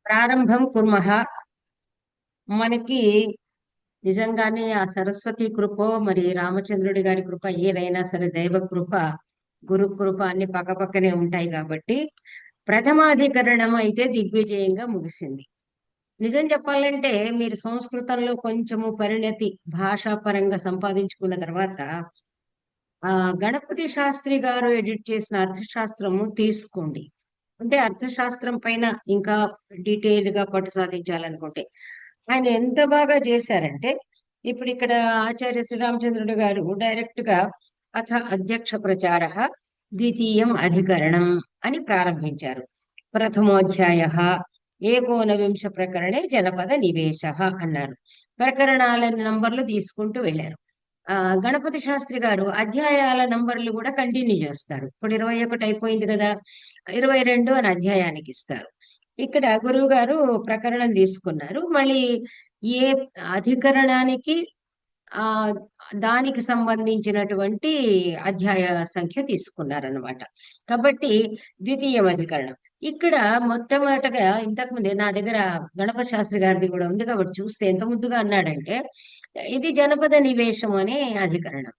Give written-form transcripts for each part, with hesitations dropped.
ప్రారంభం కుర్మః. మనకి నిజంగానే ఆ సరస్వతి కృపో మరి రామచంద్రుడి గారి కృప ఏదైనా సరే దైవ కృప గురు కృప అన్ని పక్కపక్కనే ఉంటాయి కాబట్టి ప్రథమాధికరణం అయితే దిగ్విజయంగా ముగిసింది. నిజం చెప్పాలంటే మీరు సంస్కృతంలో కొంచెము పరిణతి భాషాపరంగా సంపాదించుకున్న తర్వాత ఆ గణపతి శాస్త్రి గారు ఎడిట్ చేసిన అర్థశాస్త్రము తీసుకోండి. అంటే అర్థశాస్త్రం పైన ఇంకా డీటెయిల్డ్ గా పట్టు సాధించాలనుకుంటే ఆయన ఎంత బాగా చేశారంటే ఇప్పుడు ఇక్కడ ఆచార్య శ్రీరామచంద్రుడు గారు డైరెక్ట్ గా అథ అధ్యక్ష ప్రచార ద్వితీయం అధికరణం అని ప్రారంభించారు. ప్రథమోధ్యాయ ఏకోనవింశ ప్రకరణే జనపద నివేశ అన్నారు. ప్రకరణాల నంబర్లు తీసుకుంటూ వెళ్ళారు. గణపతి శాస్త్రి గారు అధ్యాయాల నంబర్లు కూడా కంటిన్యూ చేస్తారు. ఇప్పుడు 21 అయిపోయింది కదా, 22 అని అధ్యాయానికి ఇస్తారు. ఇక్కడ గురువు గారు ప్రకరణం తీసుకున్నారు. మళ్ళీ ఏ అధికరణానికి ఆ దానికి సంబంధించినటువంటి అధ్యాయ సంఖ్య తీసుకున్నారనమాట. కాబట్టి ద్వితీయ అధికరణం ఇక్కడ మొట్టమొదటగా ఇంతకు ముందే నా దగ్గర గణపతి శాస్త్రి గారిది కూడా ఉంది కాబట్టి చూస్తే ఎంత ముద్దుగా అన్నాడంటే ఇది జనపద నివేశం అనే అధికరణం,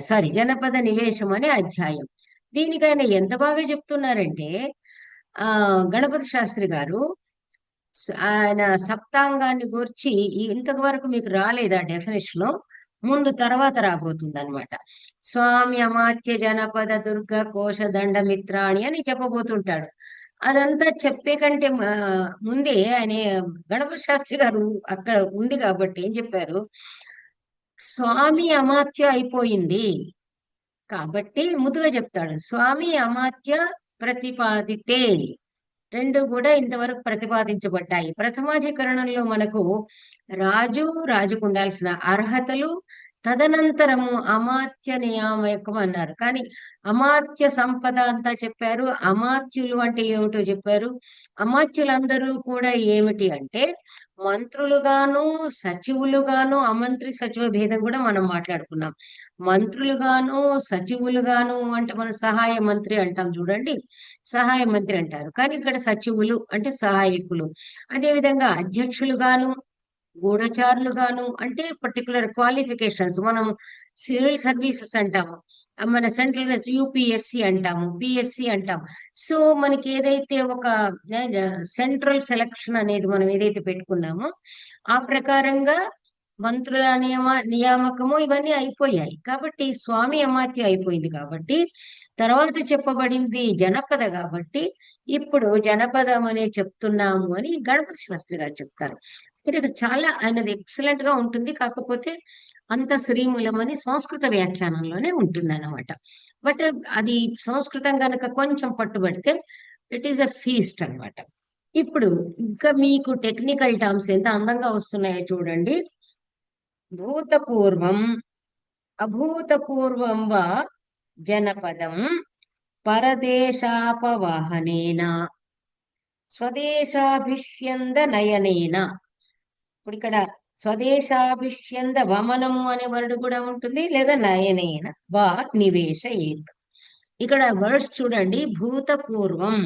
సారీ జనపద నివేశం అనే అధ్యాయం. దీనికి ఆయన ఎంత బాగా చెప్తున్నారంటే ఆ గణపతి శాస్త్రి గారు ఆయన సప్తాంగాన్ని గూర్చి ఇంతవరకు మీకు రాలేదా డెఫినేషన్ లో, ముందు తర్వాత రాబోతుంది అనమాట. స్వామి అమాత్య జనపద దుర్గ కోశ దండ మిత్రాణి అని చెప్పబోతుంటాడు. అదంతా చెప్పే కంటే ముందే ఆయన గణపతి శాస్త్రి గారు అక్కడ ఉంది కాబట్టి ఏం చెప్పారు, స్వామి అమాత్య అయిపోయింది కాబట్టి ముందుగా చెప్తాడు స్వామి అమాత్య ప్రతిపాదితే, రెండు కూడా ఇంతవరకు ప్రతిపాదించబడ్డాయి. ప్రథమాధికరణంలో మనకు రాజుకు ఉండాల్సిన అర్హతలు, తదనంతరము అమాత్య నియామకం అన్నారు. కానీ అమాత్య సంపద అంతా చెప్పారు. అమాత్యులు అంటే ఏమిటో చెప్పారు. అమాత్యులందరూ కూడా ఏమిటి అంటే మంత్రులుగాను సచివులుగాను, అమంత్రి సచివ భేదం కూడా మనం మాట్లాడుకున్నాం. మంత్రులుగాను సచివులుగాను అంటే మనం సహాయ మంత్రి అంటాం చూడండి, సహాయ మంత్రి అంటారు. కానీ ఇక్కడ సచివులు అంటే సహాయకులు. అదేవిధంగా అధ్యక్షులుగాను గూఢచారులుగాను అంటే పర్టికులర్ క్వాలిఫికేషన్స్, మనం సివిల్ సర్వీసెస్ అంటాము, మన సెంట్రల్ యూపీఎస్సి అంటాము, పిఎస్సి అంటాం. సో మనకి ఏదైతే ఒక సెంట్రల్ సెలక్షన్ అనేది మనం ఏదైతే పెట్టుకున్నామో ఆ ప్రకారంగా మంత్రుల నియామకము ఇవన్నీ అయిపోయాయి. కాబట్టి స్వామి అమాత్య అయిపోయింది కాబట్టి తర్వాత చెప్పబడింది జనపద కాబట్టి ఇప్పుడు జనపదం అనే చెప్తున్నాము అని గణపతి శాస్త్రి గారు చెప్తారు. ఇక్కడ చాలా ఆయనది ఎక్సలెంట్ గా ఉంటుంది. కాకపోతే అంత శ్రీమూలం అని సంస్కృత వ్యాఖ్యానంలోనే ఉంటుంది అన్నమాట. బట్ అది సంస్కృతం కనుక కొంచెం పట్టుబడితే ఇట్ ఈస్ ఎ ఫీస్ట్ అన్నమాట. ఇప్పుడు ఇంకా మీకు టెక్నికల్ టర్మ్స్ ఎంత అందంగా వస్తున్నాయో చూడండి. భూతపూర్వం అభూతపూర్వం వా జనపదం పరదేశాపవాహనేన స్వదేశాభిష్యంద నయనేన. ఇప్పుడు ఇక్కడ స్వదేశాభిష్యంద వమనము అనే వర్డ్ కూడా ఉంటుంది, లేదా నయనేన వా నివేశయేత్. ఇక్కడ వర్డ్స్ చూడండి. భూతపూర్వం,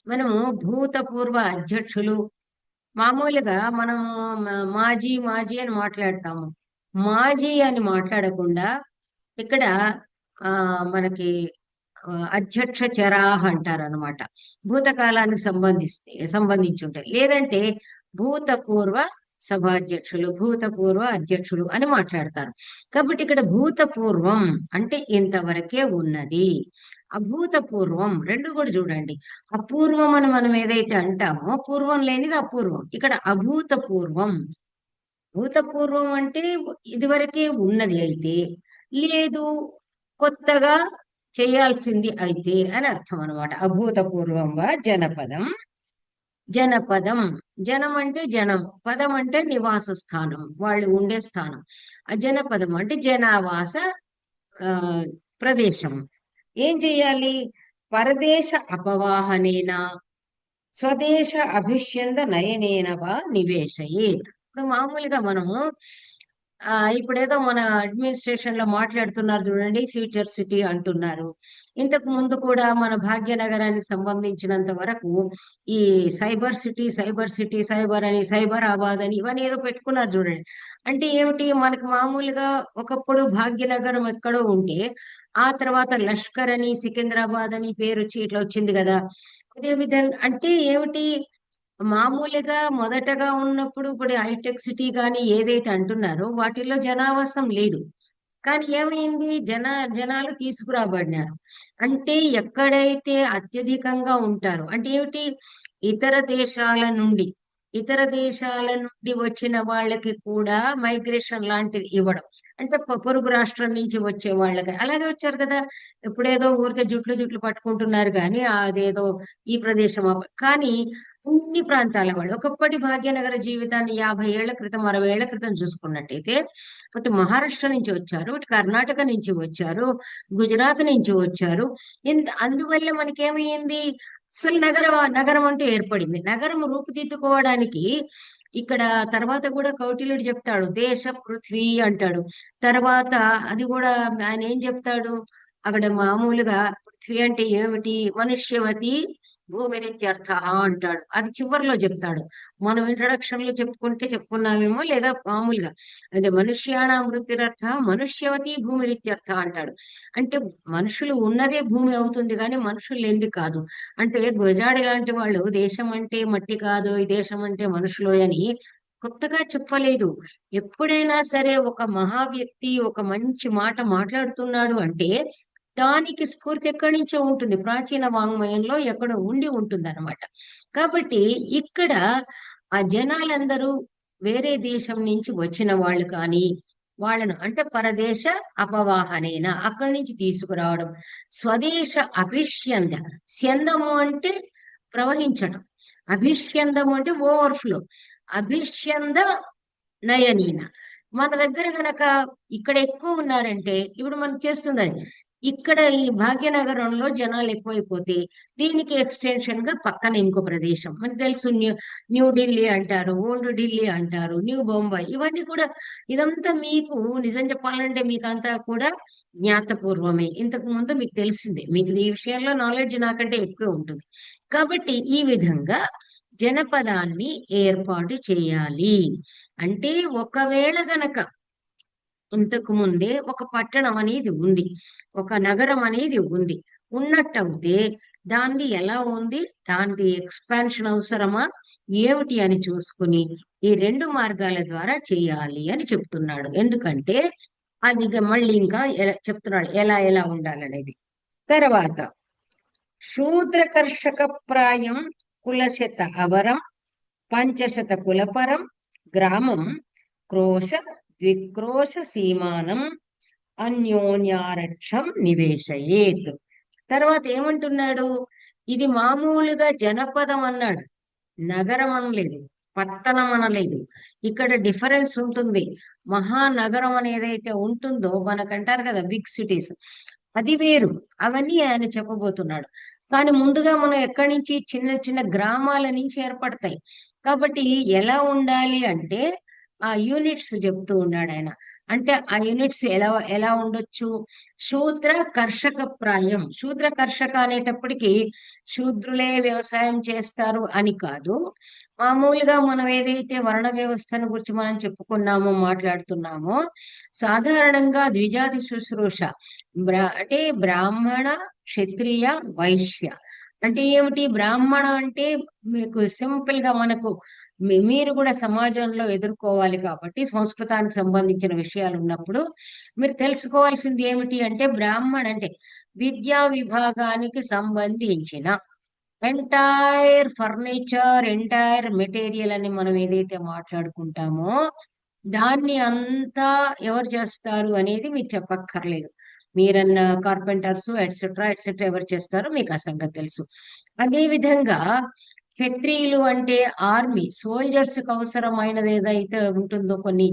మనము భూతపూర్వ అధ్యక్షులు, మామూలుగా మనము మాజీ మాజీ అని మాట్లాడతాము. మాజీ అని మాట్లాడకుండా ఇక్కడ మనకి అధ్యక్ష చరాహ అంటారు అనమాట. భూతకాలానికి సంబంధించి ఉంటాయి. లేదంటే భూతపూర్వ సభాధ్యక్షులు, భూతపూర్వ అధ్యక్షులు అని మాట్లాడతారు. కాబట్టి ఇక్కడ భూతపూర్వం అంటే ఇంతవరకే ఉన్నది. అభూతపూర్వం రెండు కూడా చూడండి. అపూర్వం అని మనం ఏదైతే అంటామో పూర్వం లేనిది అపూర్వం. ఇక్కడ అభూతపూర్వం. భూతపూర్వం అంటే ఇదివరకే ఉన్నది అయితే, లేదు కొత్తగా చేయాల్సింది అయితే అని అర్థం అనమాట. అభూతపూర్వం వా జనపదం. జనపదం, జనం అంటే జనం, పదం అంటే నివాస స్థానం, వాళ్ళు ఉండే స్థానం. ఆ జనపదం అంటే జనావాస ప్రదేశం. ఏం చెయ్యాలి? పరదేశ అపవాహనేన స్వదేశ అభిష్యంద నయనేన వా నివేశయేత్. ఇప్పుడు మామూలుగా మనము ఇప్పుడేదో మన అడ్మినిస్ట్రేషన్ లో మాట్లాడుతున్నారు చూడండి, ఫ్యూచర్ సిటీ అంటున్నారు. ఇంతకు ముందు కూడా మన భాగ్యనగరానికి సంబంధించినంత వరకు ఈ సైబర్ సిటీ, సైబర్ అని, సైబరాబాద్ అని ఇవన్నీ ఏదో పెట్టుకున్నారు చూడండి. అంటే ఏమిటి, మనకి మామూలుగా ఒకప్పుడు భాగ్యనగరం ఎక్కడో ఉంటే ఆ తర్వాత లష్కర్ అని, సికింద్రాబాద్ అని పేరు వచ్చి ఇట్లా వచ్చింది కదా. అదే విధంగా అంటే ఏమిటి, మామూలుగా మొదటగా ఉన్నప్పుడు ఇప్పుడు హైటెక్ సిటీ కానీ ఏదైతే అంటున్నారో వాటిల్లో జనావాసం లేదు. కానీ ఏమైంది, జనాలు తీసుకురాబడినారు. అంటే ఎక్కడైతే అత్యధికంగా ఉంటారో అంటే ఏమిటి, ఇతర దేశాల నుండి ఇతర దేశాల నుండి వచ్చిన వాళ్ళకి కూడా మైగ్రేషన్ లాంటిది ఇవ్వడం. అంటే పొరుగు రాష్ట్రం నుంచి వచ్చే వాళ్ళకి అలాగే వచ్చారు కదా. ఇప్పుడేదో ఊరికే జుట్లు జుట్లు పట్టుకుంటున్నారు కానీ అదేదో ఈ ప్రదేశం కానీ అన్ని ప్రాంతాల వాళ్ళు ఒకప్పటి భాగ్యనగర జీవితాన్ని 50 ఏళ్ల క్రితం, 60 ఏళ్ల క్రితం చూసుకున్నట్టయితే అటు మహారాష్ట్ర నుంచి వచ్చారు, ఇటు కర్ణాటక నుంచి వచ్చారు, గుజరాత్ నుంచి వచ్చారు. అందువల్ల మనకేమైంది, అసలు నగరం అంటూ ఏర్పడింది. నగరం రూపుదిద్దుకోవడానికి ఇక్కడ తర్వాత కూడా కౌటిల్యుడు చెప్తాడు, దేశ పృథ్వీ అంటాడు. తర్వాత అది కూడా ఆయన ఏం చెప్తాడు, అక్కడ మామూలుగా పృథ్వీ అంటే ఏమిటి, మనుష్యవతి భూమిరిత్యర్థ అంటాడు. అది చివరిలో చెప్తాడు. మనం ఇంట్రడక్షన్ లో చెప్పుకున్నామేమో, లేదా మామూలుగా అంటే మనుష్యాణం వృత్తిరర్థ మనుష్యవతి భూమిరిత్యర్థ అంటాడు. అంటే మనుషులు ఉన్నదే భూమి అవుతుంది కానీ మనుషులు లేనిది కాదు. అంటే గురజాడ లాంటి వాళ్ళు దేశం అంటే మట్టి కాదు, ఈ దేశం అంటే మనుషులు అని కొత్తగా చెప్పలేదు. ఎప్పుడైనా సరే ఒక మహా వ్యక్తి ఒక మంచి మాట మాట్లాడుతున్నాడు అంటే దానికి స్ఫూర్తి ఎక్కడి నుంచో ఉంటుంది, ప్రాచీన వాంగ్మయంలో ఎక్కడో ఉండి ఉంటుంది అనమాట. కాబట్టి ఇక్కడ ఆ జనాలందరూ వేరే దేశం నుంచి వచ్చిన వాళ్ళు కానీ వాళ్ళను అంటే పరదేశ అపవాహనేన అక్కడి నుంచి తీసుకురావడం. స్వదేశ అభిష్యంద, స్యందము అంటే ప్రవహించడం, అభిష్యందము అంటే ఓవర్ఫ్లో, అభిష్యంద నయనీన. మన దగ్గర గనక ఇక్కడ ఎక్కువ ఉన్నారంటే ఇప్పుడు మనం చేస్తుంది అది. ఇక్కడ ఈ భాగ్యనగరంలో జనాలు ఎక్కువైపోతే దీనికి ఎక్స్టెన్షన్ గా పక్కన ఇంకో ప్రదేశం మనకు తెలుసు, న్యూ ఢిల్లీ అంటారు, ఓల్డ్ ఢిల్లీ అంటారు, న్యూ బొంబాయి, ఇవన్నీ కూడా ఇదంతా మీకు నిజం చెప్పాలంటే మీకు అంతా కూడా జ్ఞాతపూర్వమే. ఇంతకు ముందు మీకు తెలిసిందే, మీకు ఈ విషయంలో నాలెడ్జ్ నాకంటే ఎక్కువ ఉంటుంది. కాబట్టి ఈ విధంగా జనపదాన్ని ఏర్పాటు చేయాలి. అంటే ఒకవేళ గనక ఇంతకు ముందే ఒక పట్టణం అనేది ఉంది, ఒక నగరం అనేది ఉంది, ఉన్నట్టయితే దాన్ని ఎలా ఉంది, దాని ఎక్స్పాన్షన్ అవసరమా ఏమిటి అని చూసుకుని ఈ రెండు మార్గాల ద్వారా చేయాలి అని చెప్తున్నాడు. ఎందుకంటే అది మళ్ళీ ఇంకా చెప్తున్నాడు ఎలా ఎలా ఉండాలనేది. తర్వాత శూద్రకర్షక ప్రాయం కులశత అవరం పంచశత కులపరం గ్రామం క్రోశ ద్విక్రోశ సీమానం అన్యోన్యారక్షం నివేశయేత్. తర్వాత ఏమంటున్నాడు, ఇది మామూలుగా జనపదం అన్నాడు, నగరం అనలేదు, పట్టణం అనలేదు. ఇక్కడ డిఫరెన్స్ ఉంటుంది. మహానగరం అని ఏదైతే ఉంటుందో మనకంటారు కదా బిగ్ సిటీస్, అది వేరు. అవన్నీ ఆయన చెప్పబోతున్నాడు. కానీ ముందుగా మనం ఎక్కడి నుంచి, చిన్న చిన్న గ్రామాల నుంచి ఏర్పడతాయి. కాబట్టి ఎలా ఉండాలి అంటే ఆ యూనిట్స్ చెప్తూ ఉన్నాడు ఆయన. అంటే ఆ యూనిట్స్ ఎలా ఎలా ఉండొచ్చు, శూద్ర కర్షక ప్రాయం. శూద్ర కర్షక అనేటప్పటికీ శూద్రులే వ్యవసాయం చేస్తారు అని కాదు. మామూలుగా మనం ఏదైతే వర్ణ వ్యవస్థను గురించి మనం చెప్పుకున్నామో, మాట్లాడుతున్నామో, సాధారణంగా ద్విజాతి శుశ్రూష అంటే బ్రాహ్మణ, క్షత్రియ, వైశ్య. అంటే ఏమిటి, బ్రాహ్మణ అంటే మీకు సింపుల్ గా మనకు మీరు కూడా సమాజంలో ఎదుర్కోవాలి కాబట్టి సంస్కృతానికి సంబంధించిన విషయాలు ఉన్నప్పుడు మీరు తెలుసుకోవాల్సింది ఏమిటి అంటే, బ్రాహ్మణ అంటే విద్యా విభాగానికి సంబంధించిన ఎంటైర్ ఫర్నిచర్, ఎంటైర్ మెటీరియల్ అని మనం ఏదైతే మాట్లాడుకుంటామో దాన్ని అంతా ఎవరు చేస్తారు అనేది మీకు చెప్పక్కర్లేదు. మీరన్న కార్పెంటర్స్ ఎట్సెట్రా ఎట్సెట్రా ఎవరు చేస్తారో మీకు ఆ సంగతి తెలుసు. అదే విధంగా క్షత్రియులు అంటే ఆర్మీ సోల్జర్స్ కి అవసరమైనది ఏదైతే ఉంటుందో, కొన్ని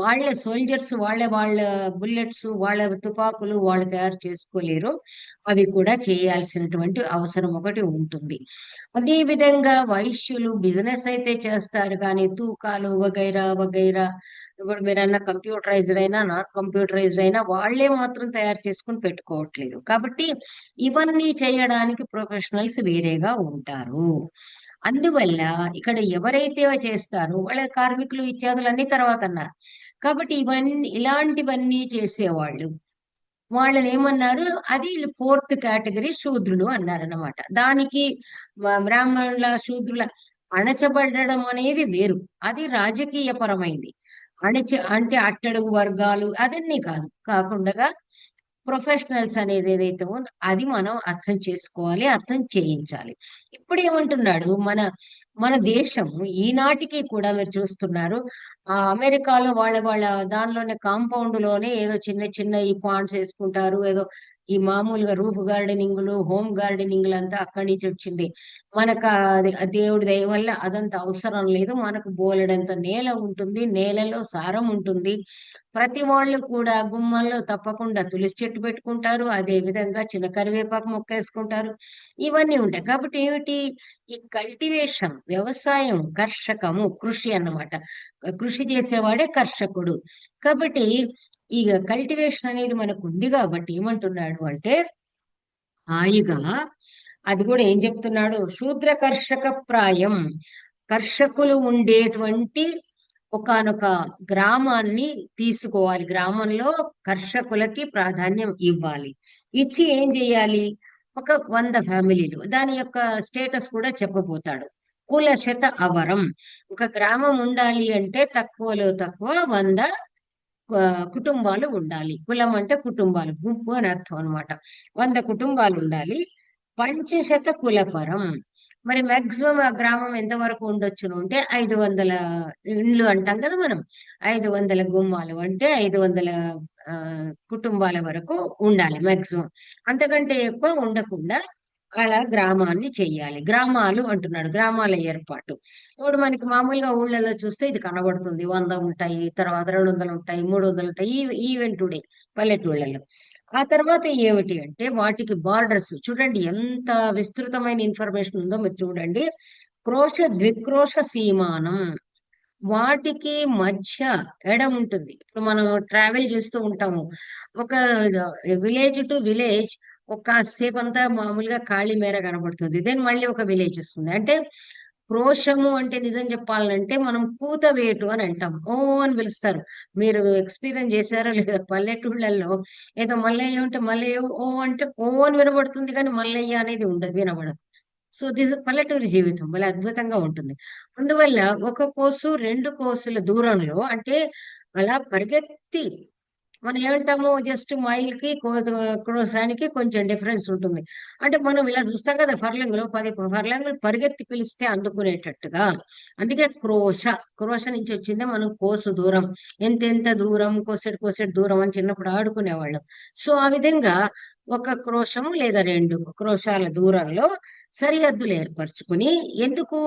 వాళ్ళ సోల్జర్స్ వాళ్ళ బుల్లెట్స్, వాళ్ళ తుపాకులు వాళ్ళు తయారు చేసుకోలేరు, అవి కూడా చేయాల్సినటువంటి అవసరం ఒకటి ఉంటుంది. అదే విధంగా వైశ్యులు బిజినెస్ అయితే చేస్తారు కానీ తూకాలు వగైరా వగైరా ఇప్పుడు మీరన్న కంప్యూటరైజ్డ్ అయినా నాన్ కంప్యూటరైజ్డ్ అయినా వాళ్ళే మాత్రం తయారు చేసుకుని పెట్టుకోవట్లేదు. కాబట్టి ఇవన్నీ చేయడానికి ప్రొఫెషనల్స్ వేరేగా ఉంటారు. అందువల్ల ఇక్కడ ఎవరైతే చేస్తారో వాళ్ళ కార్మికులు ఇత్యాదులు అన్ని తర్వాత అన్నారు. కాబట్టి ఇలాంటివన్నీ చేసేవాళ్ళు వాళ్ళని ఏమన్నారు, అది ఫోర్త్ కేటగిరీ శూద్రులు అన్నారన్నమాట. దానికి బ్రాహ్మణుల శూద్రుల అణచబడడం అనేది వేరు. అది రాజకీయ పరమైంది. అంటే అట్టడుగు వర్గాలు అదన్నీ కాదు. కాకుండా ప్రొఫెషనల్స్ అనేది ఏదైతే ఉందో అది మనం అర్థం చేసుకోవాలి, అర్థం చేయించాలి. ఇప్పుడు ఏమంటున్నాడు, మన మన దేశం ఈనాటికి కూడా మీరు చూస్తున్నారు. ఆ అమెరికాలో వాళ్ళ దానిలోనే కాంపౌండ్ లోనే ఏదో చిన్న చిన్న ఈ పాండ్స్ వేసుకుంటారు. ఏదో ఈ మామూలుగా రూఫ్ గార్డెనింగ్లు, హోమ్ గార్డెనింగ్లు అంతా అక్కడి నుంచి వచ్చింది. మనకు అది ఆ దేవుడి దయ వల్ల అదంత అవసరం లేదు. మనకు బోలెడంత నేల ఉంటుంది, నేలలో సారం ఉంటుంది. ప్రతి వాళ్ళు కూడా గుమ్మంలో తప్పకుండా తులసి చెట్టు పెట్టుకుంటారు. అదే విధంగా చిన్న కరివేపాకు మొక్క వేసుకుంటారు. ఇవన్నీ ఉంటాయి. కాబట్టి ఏమిటి, ఈ కల్టివేషన్, వ్యవసాయం, కర్షకము, కృషి అన్నమాట. కృషి చేసేవాడే కర్షకుడు. కాబట్టి ఈ కల్టివేషన్ అనేది మనకు ఉంది కాబట్టి ఏమంటున్నాడు అంటే, హాయిగా అది కూడా ఏం చెప్తున్నాడు, శూద్ర కర్షక ప్రాయం, కర్షకులు ఉండేటువంటి ఒకానొక గ్రామాన్ని తీసుకోవాలి. గ్రామంలో కర్షకులకి ప్రాధాన్యం ఇవ్వాలి. ఇచ్చి ఏం చేయాలి, ఒక 100 ఫ్యామిలీలు, దాని యొక్క స్టేటస్ కూడా చెప్పబోతాడు. కుల శత అవరం, ఒక గ్రామం ఉండాలి అంటే తక్కువలో తక్కువ 100 కుటుంబాలు ఉండాలి. కులం అంటే కుటుంబాలు, గుంపు అని అర్థం అనమాట. 100 కుటుంబాలు ఉండాలి. పంచశత కులపరం, మరి మాక్సిమం ఆ గ్రామం ఎంతవరకు ఉండొచ్చును అంటే 500 ఇండ్లు అంటాం కదా మనం. 500 గుమ్మాలు అంటే 500 ఆ, కుటుంబాల వరకు ఉండాలి మాక్సిమం. అంతకంటే ఎక్కువ ఉండకుండా అలా గ్రామాన్ని చెయ్యాలి. గ్రామాలు అంటున్నాడు, గ్రామాల ఏర్పాటు. ఇప్పుడు మనకి మామూలుగా ఊళ్ళలో చూస్తే ఇది కనబడుతుంది. 100 ఉంటాయి, తర్వాత 200 ఉంటాయి, 300 ఉంటాయి, ఈవెన్ టుడే పల్లెటూళ్ళలో. ఆ తర్వాత ఏమిటి అంటే వాటికి బార్డర్స్ చూడండి, ఎంత విస్తృతమైన ఇన్ఫర్మేషన్ ఉందో మీరు చూడండి. క్రోశ ద్విక్రోశ సీమానం, వాటికి మధ్య ఎడం ఉంటుంది. ఇప్పుడు మనం ట్రావెల్ చేస్తూ ఉంటాము, ఒక విలేజ్ టు విలేజ్ ఒక సేపు అంతా మామూలుగా ఖాళీ మేర కనబడుతుంది. దెన్ మళ్ళీ ఒక విలేజ్ వస్తుంది. అంటే క్రోశము అంటే నిజం చెప్పాలంటే మనం కూతవేటు అని అంటాం. ఓ అని పిలుస్తారు. మీరు ఎక్స్పీరియన్స్ చేశారో లేదా పల్లెటూళ్ళల్లో, ఏదో మల్లయ్య ఉంటే మల్లయ్య ఓ అంటే ఓ అని వినబడుతుంది, కానీ మల్లయ్య అనేది ఉండదు, వినబడదు. సో దిస్ పల్లెటూరి జీవితం భలే అద్భుతంగా ఉంటుంది. అందువల్ల ఒక కోసు 2 కోసుల దూరంలో అంటే అలా పరిగెత్తి, మనం ఏమంటాము, జస్ట్ మైల్ కి క్రోశానికి కొంచెం డిఫరెన్స్ ఉంటుంది. అంటే మనం ఇలా చూస్తాం కదా, ఫర్లంగులు 10 ఫర్లంగులు పరిగెత్తి పిలిస్తే అందుకునేటట్టుగా. అందుకే క్రోశ, క్రోశ నుంచి వచ్చిందే మనం కోసు దూరం. ఎంత దూరం, కోసెడు దూరం అని చిన్నప్పుడు ఆడుకునేవాళ్ళం. సో ఆ విధంగా ఒక క్రోశము లేదా 2 క్రోశాల దూరంలో సరిహద్దులు ఏర్పరచుకుని, ఎందుకు,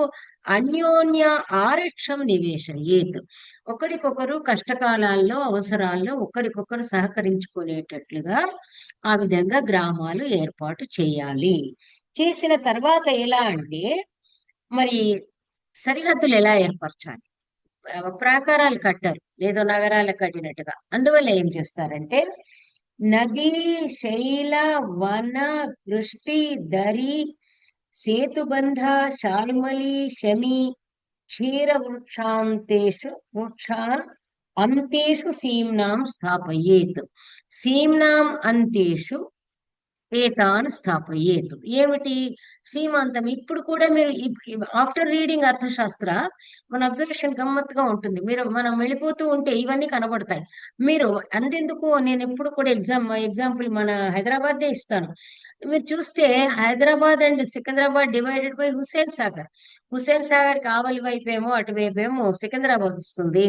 అన్యోన్య ఆరక్షం నివేశయేత్, ఒకరికొకరు కష్టకాలాల్లో అవసరాల్లో ఒకరికొకరు సహకరించుకునేటట్లుగా ఆ విధంగా గ్రామాలు ఏర్పాటు చేయాలి. చేసిన తర్వాత ఎలా అంటే, మరి సరిహద్దులు ఎలా ఏర్పరచాలి, ప్రాకారాలు కట్టారు లేదో నగరాలు కట్టినట్టుగా. అందువల్ల ఏం చేస్తారంటే, నదీ శైల వన దృష్టి దరి సేతుబంధ శాల్మలి శమి క్షీర వృక్షాన్ అంతేషు సీమ్నాం స్థాపయేత్, సీమ్నాం అంతేషు ఏతాన్ స్థాపయేత్. ఏమిటి సీమాంతం, ఇప్పుడు కూడా మీరు ఆఫ్టర్ రీడింగ్ అర్థశాస్త్ర మన అబ్జర్వేషన్ గమ్మత్తుగా ఉంటుంది. మనం వెళ్ళిపోతూ ఉంటే ఇవన్నీ కనబడతాయి. మీరు అంతెందుకు, నేను ఎప్పుడు కూడా ఎగ్జాంపుల్ మన హైదరాబాద్ ఇస్తాను. మీరు చూస్తే Hyderabad and Secunderabad divided by Hussain Sagar. Hussain Sagar కావలి వైపేమో అటువైపేమో సికింద్రాబాద్ వస్తుంది,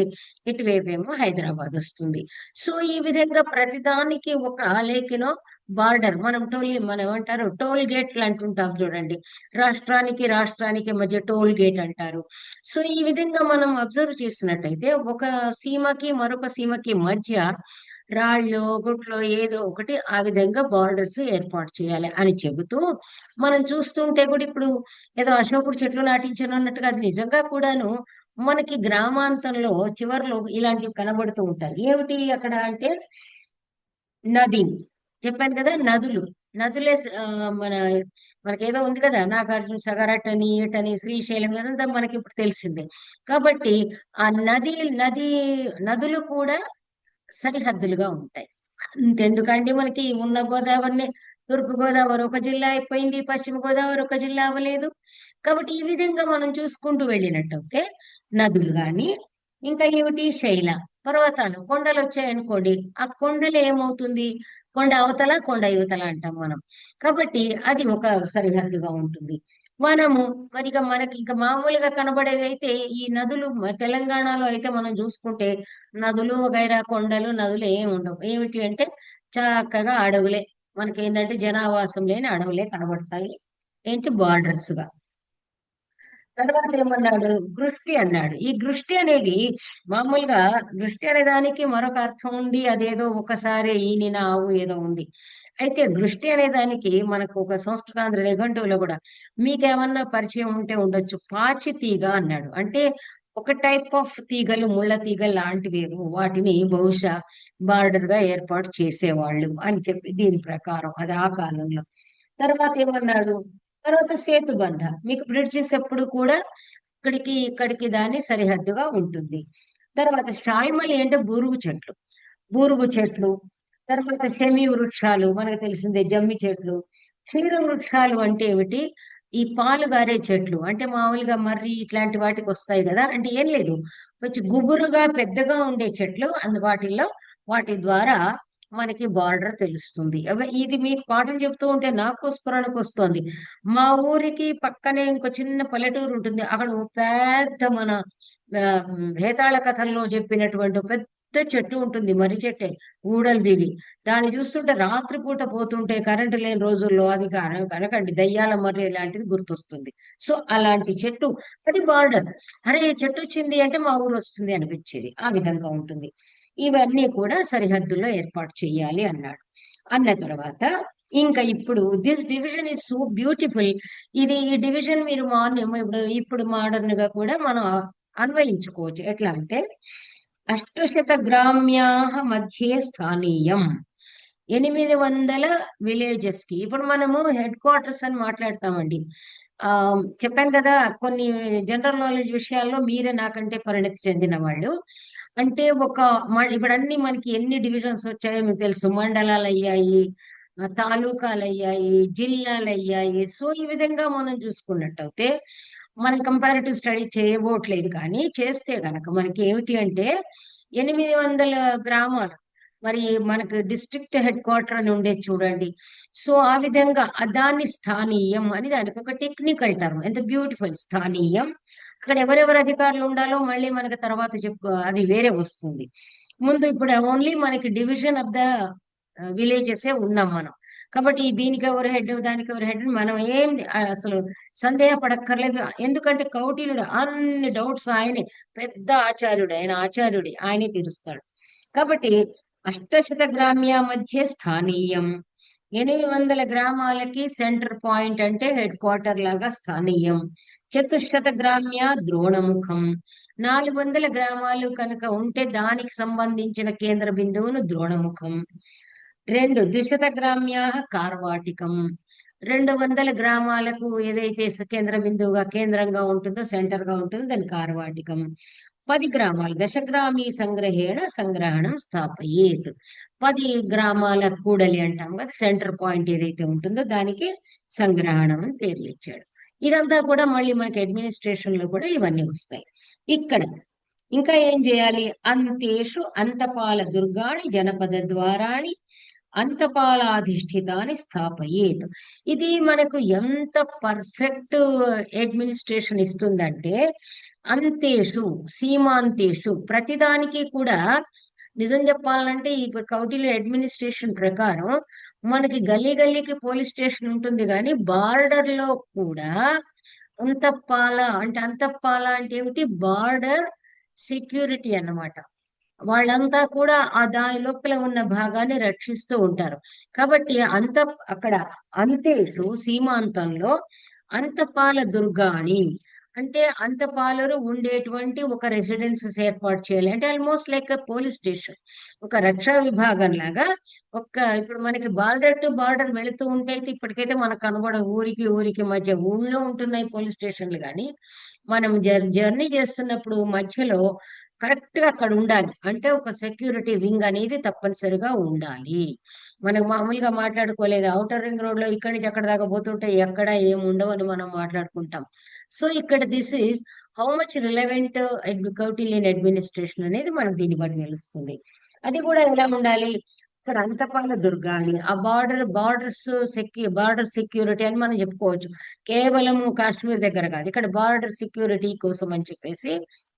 ఇటువైపేమో హైదరాబాద్ వస్తుంది. సో ఈ విధంగా ప్రతిదానికి ఒక లేఖనో బార్డర్, మనం ఏమంటారు టోల్ గేట్లు అంటుంటాం చూడండి. రాష్ట్రానికి మధ్య టోల్ గేట్ అంటారు. సో ఈ విధంగా మనం అబ్జర్వ్ చేసినట్టయితే ఒక సీమకి మరొక సీమకి మధ్య రాళ్ళో గుట్లో ఏదో ఒకటి ఆ విధంగా బార్డర్స్ ఏర్పాటు చేయాలి అని చెబుతూ, మనం చూస్తుంటే కూడా ఇప్పుడు ఏదో అశోకుడు చెట్లు నాటించను అన్నట్టుగా అది నిజంగా కూడాను మనకి గ్రామాంతంలో చివర్లో ఇలాంటివి కనబడుతూ ఉంటాయి. ఏమిటి అక్కడ అంటే నది. చెప్పాను కదా, నదులు. నదులే మన మనకేదో ఉంది కదా, నాగార్జున సాగర్ అటని ఇటని శ్రీశైలం అదంతా మనకి ఇప్పుడు తెలిసిందే. కాబట్టి ఆ నది నదులు కూడా సరిహద్దులుగా ఉంటాయి. అంతెందుకండి, మనకి ఉన్న గోదావరిని తూర్పు గోదావరి ఒక జిల్లా అయిపోయింది, పశ్చిమ గోదావరి ఒక జిల్లా అవ్వలేదు. కాబట్టి ఈ విధంగా మనం చూసుకుంటూ వెళ్ళినట్టయితే నదులు గాని, ఇంకా ఏమిటి, శైల పర్వతాలు, కొండలు వచ్చాయనుకోండి, ఆ కొండలు ఏమవుతుంది, కొండ అవతల కొండ యువతల అంటాం మనం. కాబట్టి అది ఒక సరిహద్దుగా ఉంటుంది. మనము మరి ఇక మనకి ఇంకా మామూలుగా కనబడేది అయితే ఈ నదులు, తెలంగాణలో అయితే మనం చూసుకుంటే నదులు వగైరా, కొండలు నదులు ఏమి ఉండవు. ఏమిటి అంటే చక్కగా అడవులే. మనకి ఏంటంటే జనావాసం లేని అడవులే కనబడతాయి. ఏంటి, బార్డర్స్ గా. తర్వాత ఏమన్నాడు, గృష్టి అన్నాడు. ఈ గృష్టి అనేది మామూలుగా, గృష్టి అనే దానికి మరొక అర్థం ఉంది. అదేదో ఒకసారి ఈనిన ఆవు ఏదో ఉంది. అయితే గృష్టి అనే దానికి మనకు ఒక సంస్కృతాంధ్ర నిఘంటువులో కూడా మీకేమన్నా పరిచయం ఉంటే ఉండొచ్చు. పాచి తీగ అన్నాడు. అంటే ఒక టైప్ ఆఫ్ తీగలు, ముళ్ళ తీగలు లాంటివి, వాటిని బహుశా బార్డర్ గా ఏర్పాటు చేసేవాళ్ళు అని చెప్పి దీని ప్రకారం అది ఆ కాలంలో. తర్వాత ఏమన్నాడు, తర్వాత సేతుబంధ. మీకు బ్రిడ్జెస్ ఎప్పుడు కూడా ఇక్కడికి దాని సరిహద్దుగా ఉంటుంది. తర్వాత శాల్మలి అంటే బూరుగు చెట్లు. తర్వాత శమీ వృక్షాలు మనకు తెలిసిందే, జమ్మి చెట్లు. క్షీర వృక్షాలు అంటే ఏమిటి, ఈ పాలు గారే చెట్లు. అంటే మామూలుగా మర్రి ఇట్లాంటి వాటికి వస్తాయి కదా, అంటే ఏం లేదు, కొంచెం గుబురుగా పెద్దగా ఉండే చెట్లు వాటిల్లో, వాటి ద్వారా మనకి బార్డర్ తెలుస్తుంది. ఇది మీకు పాఠం చెప్తూ ఉంటే నాకు స్ఫురణకు వస్తుంది. మా ఊరికి పక్కనే ఇంకో చిన్న పల్లెటూరు ఉంటుంది. అక్కడ ఓ పెద్ద మన భేతాళ కథల్లో చెప్పినటువంటి ఓ పెద్ద చెట్టు ఉంటుంది, మర్రి చెట్టే, ఊడలు దిగి. దాన్ని చూస్తుంటే రాత్రిపూట పోతుంటే కరెంటు లేని రోజుల్లో అది కనకండి దయ్యాల మర్రి లాంటిది గుర్తొస్తుంది. సో అలాంటి చెట్టు, అది బార్డర్. అరే ఈ చెట్టు వచ్చింది అంటే మా ఊరు వస్తుంది అనిపించేది. ఆ విధంగా ఉంటుంది. ఇవన్నీ కూడా సరిహద్దుల్లో ఏర్పాటు చేయాలి అన్నాడు. అన్న తర్వాత ఇంకా ఇప్పుడు this division is so beautiful. ఈ డివిజన్ మీరు మార్నింగ్ ఇప్పుడు మోడర్న్ గా కూడా మనం అన్వయించుకోవచ్చు. ఎట్లా అంటే అష్టశత గ్రామ్యా మధ్యే స్థానీయం. 800 విలేజెస్ కి ఇప్పుడు మనము హెడ్ క్వార్టర్స్ అని మాట్లాడతామండి. ఆ చెప్పాను కదా, కొన్ని జనరల్ నాలెడ్జ్ విషయాల్లో మీరే నాకంటే పరిణతి చెందిన వాళ్ళు. అంటే ఇప్పుడు అన్ని మనకి ఎన్ని డివిజన్స్ వచ్చాయో మీకు తెలుసు. మండలాలు అయ్యాయి, తాలూకాలు అయ్యాయి, జిల్లాలు అయ్యాయి. సో ఈ విధంగా మనం చూసుకున్నట్టయితే మనం కంపారిటివ్ స్టడీ చేయబోట్లేదు, కానీ చేస్తే గనక మనకి ఏమిటి అంటే 800 గ్రామాలు. మరి మనకు డిస్ట్రిక్ట్ హెడ్ క్వార్టర్ అని ఉండేది చూడండి. సో ఆ విధంగా దాన్ని స్థానీయం అని, దానికి ఒక టెక్నికల్ టర్మ్. ఎంత బ్యూటిఫుల్, స్థానీయం. అక్కడ ఎవరెవరు అధికారులు ఉండాలో మళ్ళీ మనకు తర్వాత అది వేరే వస్తుంది. ముందు ఇప్పుడు ఓన్లీ మనకి డివిజన్ ఆఫ్ ద విలేజెస్ ఉన్నాం మనం. కాబట్టి దీనికి ఎవరు హెడ్, దానికి ఎవరు హెడ్, మనం ఏం అసలు సందేహపడక్కర్లేదు. ఎందుకంటే కౌటిల్యుడు అన్ని డౌట్స్ ఆయనే, పెద్ద ఆచార్యుడు ఆయన, ఆయనే తీరుస్తాడు. కాబట్టి అష్టశత గ్రామ్య మధ్య స్థానీయం. 800 గ్రామాలకి సెంటర్ పాయింట్ అంటే హెడ్ క్వార్టర్ లాగా స్థానీయం. చతుశ్శత గ్రామ్య ద్రోణముఖం. 400 గ్రామాలు కనుక ఉంటే దానికి సంబంధించిన కేంద్ర బిందువును ద్రోణముఖం. 2 ద్విశత గ్రామ్య కార్వాటికం. 200 గ్రామాలకు ఏదైతే కేంద్ర బిందువుగా, కేంద్రంగా ఉంటుందో, సెంటర్ గా ఉంటుందో దాని కార్వాటికం. 10 గ్రామాలు దశగ్రామీ సంగ్రహణం స్థాపయేత్. 10 గ్రామాల కూడలి అంటాం కదా, సెంటర్ పాయింట్ ఏదైతే ఉంటుందో దానికి సంగ్రహణం అని పేర్లు ఇచ్చాడు. ఇదంతా కూడా మళ్ళీ మనకి అడ్మినిస్ట్రేషన్ లో కూడా ఇవన్నీ వస్తాయి. ఇక్కడ ఇంకా ఏం చేయాలి, అంతేషు అంతపాల దుర్గాణి జనపద ద్వారాణి అంతపాలాధిష్ఠితాన్ని స్థాపయేత్. ఇది మనకు ఎంత పర్ఫెక్ట్ అడ్మినిస్ట్రేషన్ ఇస్తుందంటే, అంతేషు సీమాంతేషు, ప్రతిదానికి కూడా. నిజం చెప్పాలంటే ఈ కౌటిల్య అడ్మినిస్ట్రేషన్ ప్రకారం మనకి గల్లీ గల్లీకి పోలీస్ స్టేషన్ ఉంటుంది, కానీ బార్డర్ లో కూడా అంతఃపాల అంటే ఏమిటి, బార్డర్ సెక్యూరిటీ అన్నమాట. వాళ్ళంతా కూడా ఆ దాని లోపల ఉన్న భాగాన్ని రక్షిస్తూ ఉంటారు. కాబట్టి అక్కడ అంతేషు సీమాంతంలో అంతపాల దుర్గాని, అంటే అంత పాలరు ఉండేటువంటి ఒక రెసిడెన్సెస్ ఏర్పాటు చేయాలి. అంటే ఆల్మోస్ట్ లైక్ పోలీస్ స్టేషన్, ఒక రక్షా విభాగం లాగా. ఇప్పుడు మనకి బార్డర్ టు బార్డర్ వెళుతూ ఉంటే అయితే ఇప్పటికైతే మనకు కనబడ ఊరికి ఊరికి మధ్య ఊళ్ళో ఉంటున్నాయి పోలీస్ స్టేషన్లు, కానీ మనం జర్నీ చేస్తున్నప్పుడు మధ్యలో కరెక్ట్ గా అక్కడ ఉండాలి. అంటే ఒక సెక్యూరిటీ వింగ్ అనేది తప్పనిసరిగా ఉండాలి. మనకు మామూలుగా మాట్లాడుకోలేదు, అవుటర్ రింగ్ రోడ్ లో ఇక్కడి నుంచి అక్కడ దాకా పోతుంటే ఎక్కడ ఏమి ఉండవు అని మనం మాట్లాడుకుంటాం. సో ఇక్కడ this is how much relevant Kautilyan administration అనేది మనకు దీన్ని బట్టి తెలుస్తుంది. అది కూడా ఎలా ఉండాలి, ఇక్కడ అంతపాల దుర్గాని ఆ బార్డర్ సెక్యూరిటీ అని మనం చెప్పుకోవచ్చు. కేవలం కాశ్మీర్ దగ్గర కాదు, ఇక్కడ బార్డర్ సెక్యూరిటీ కోసం అని చెప్పేసి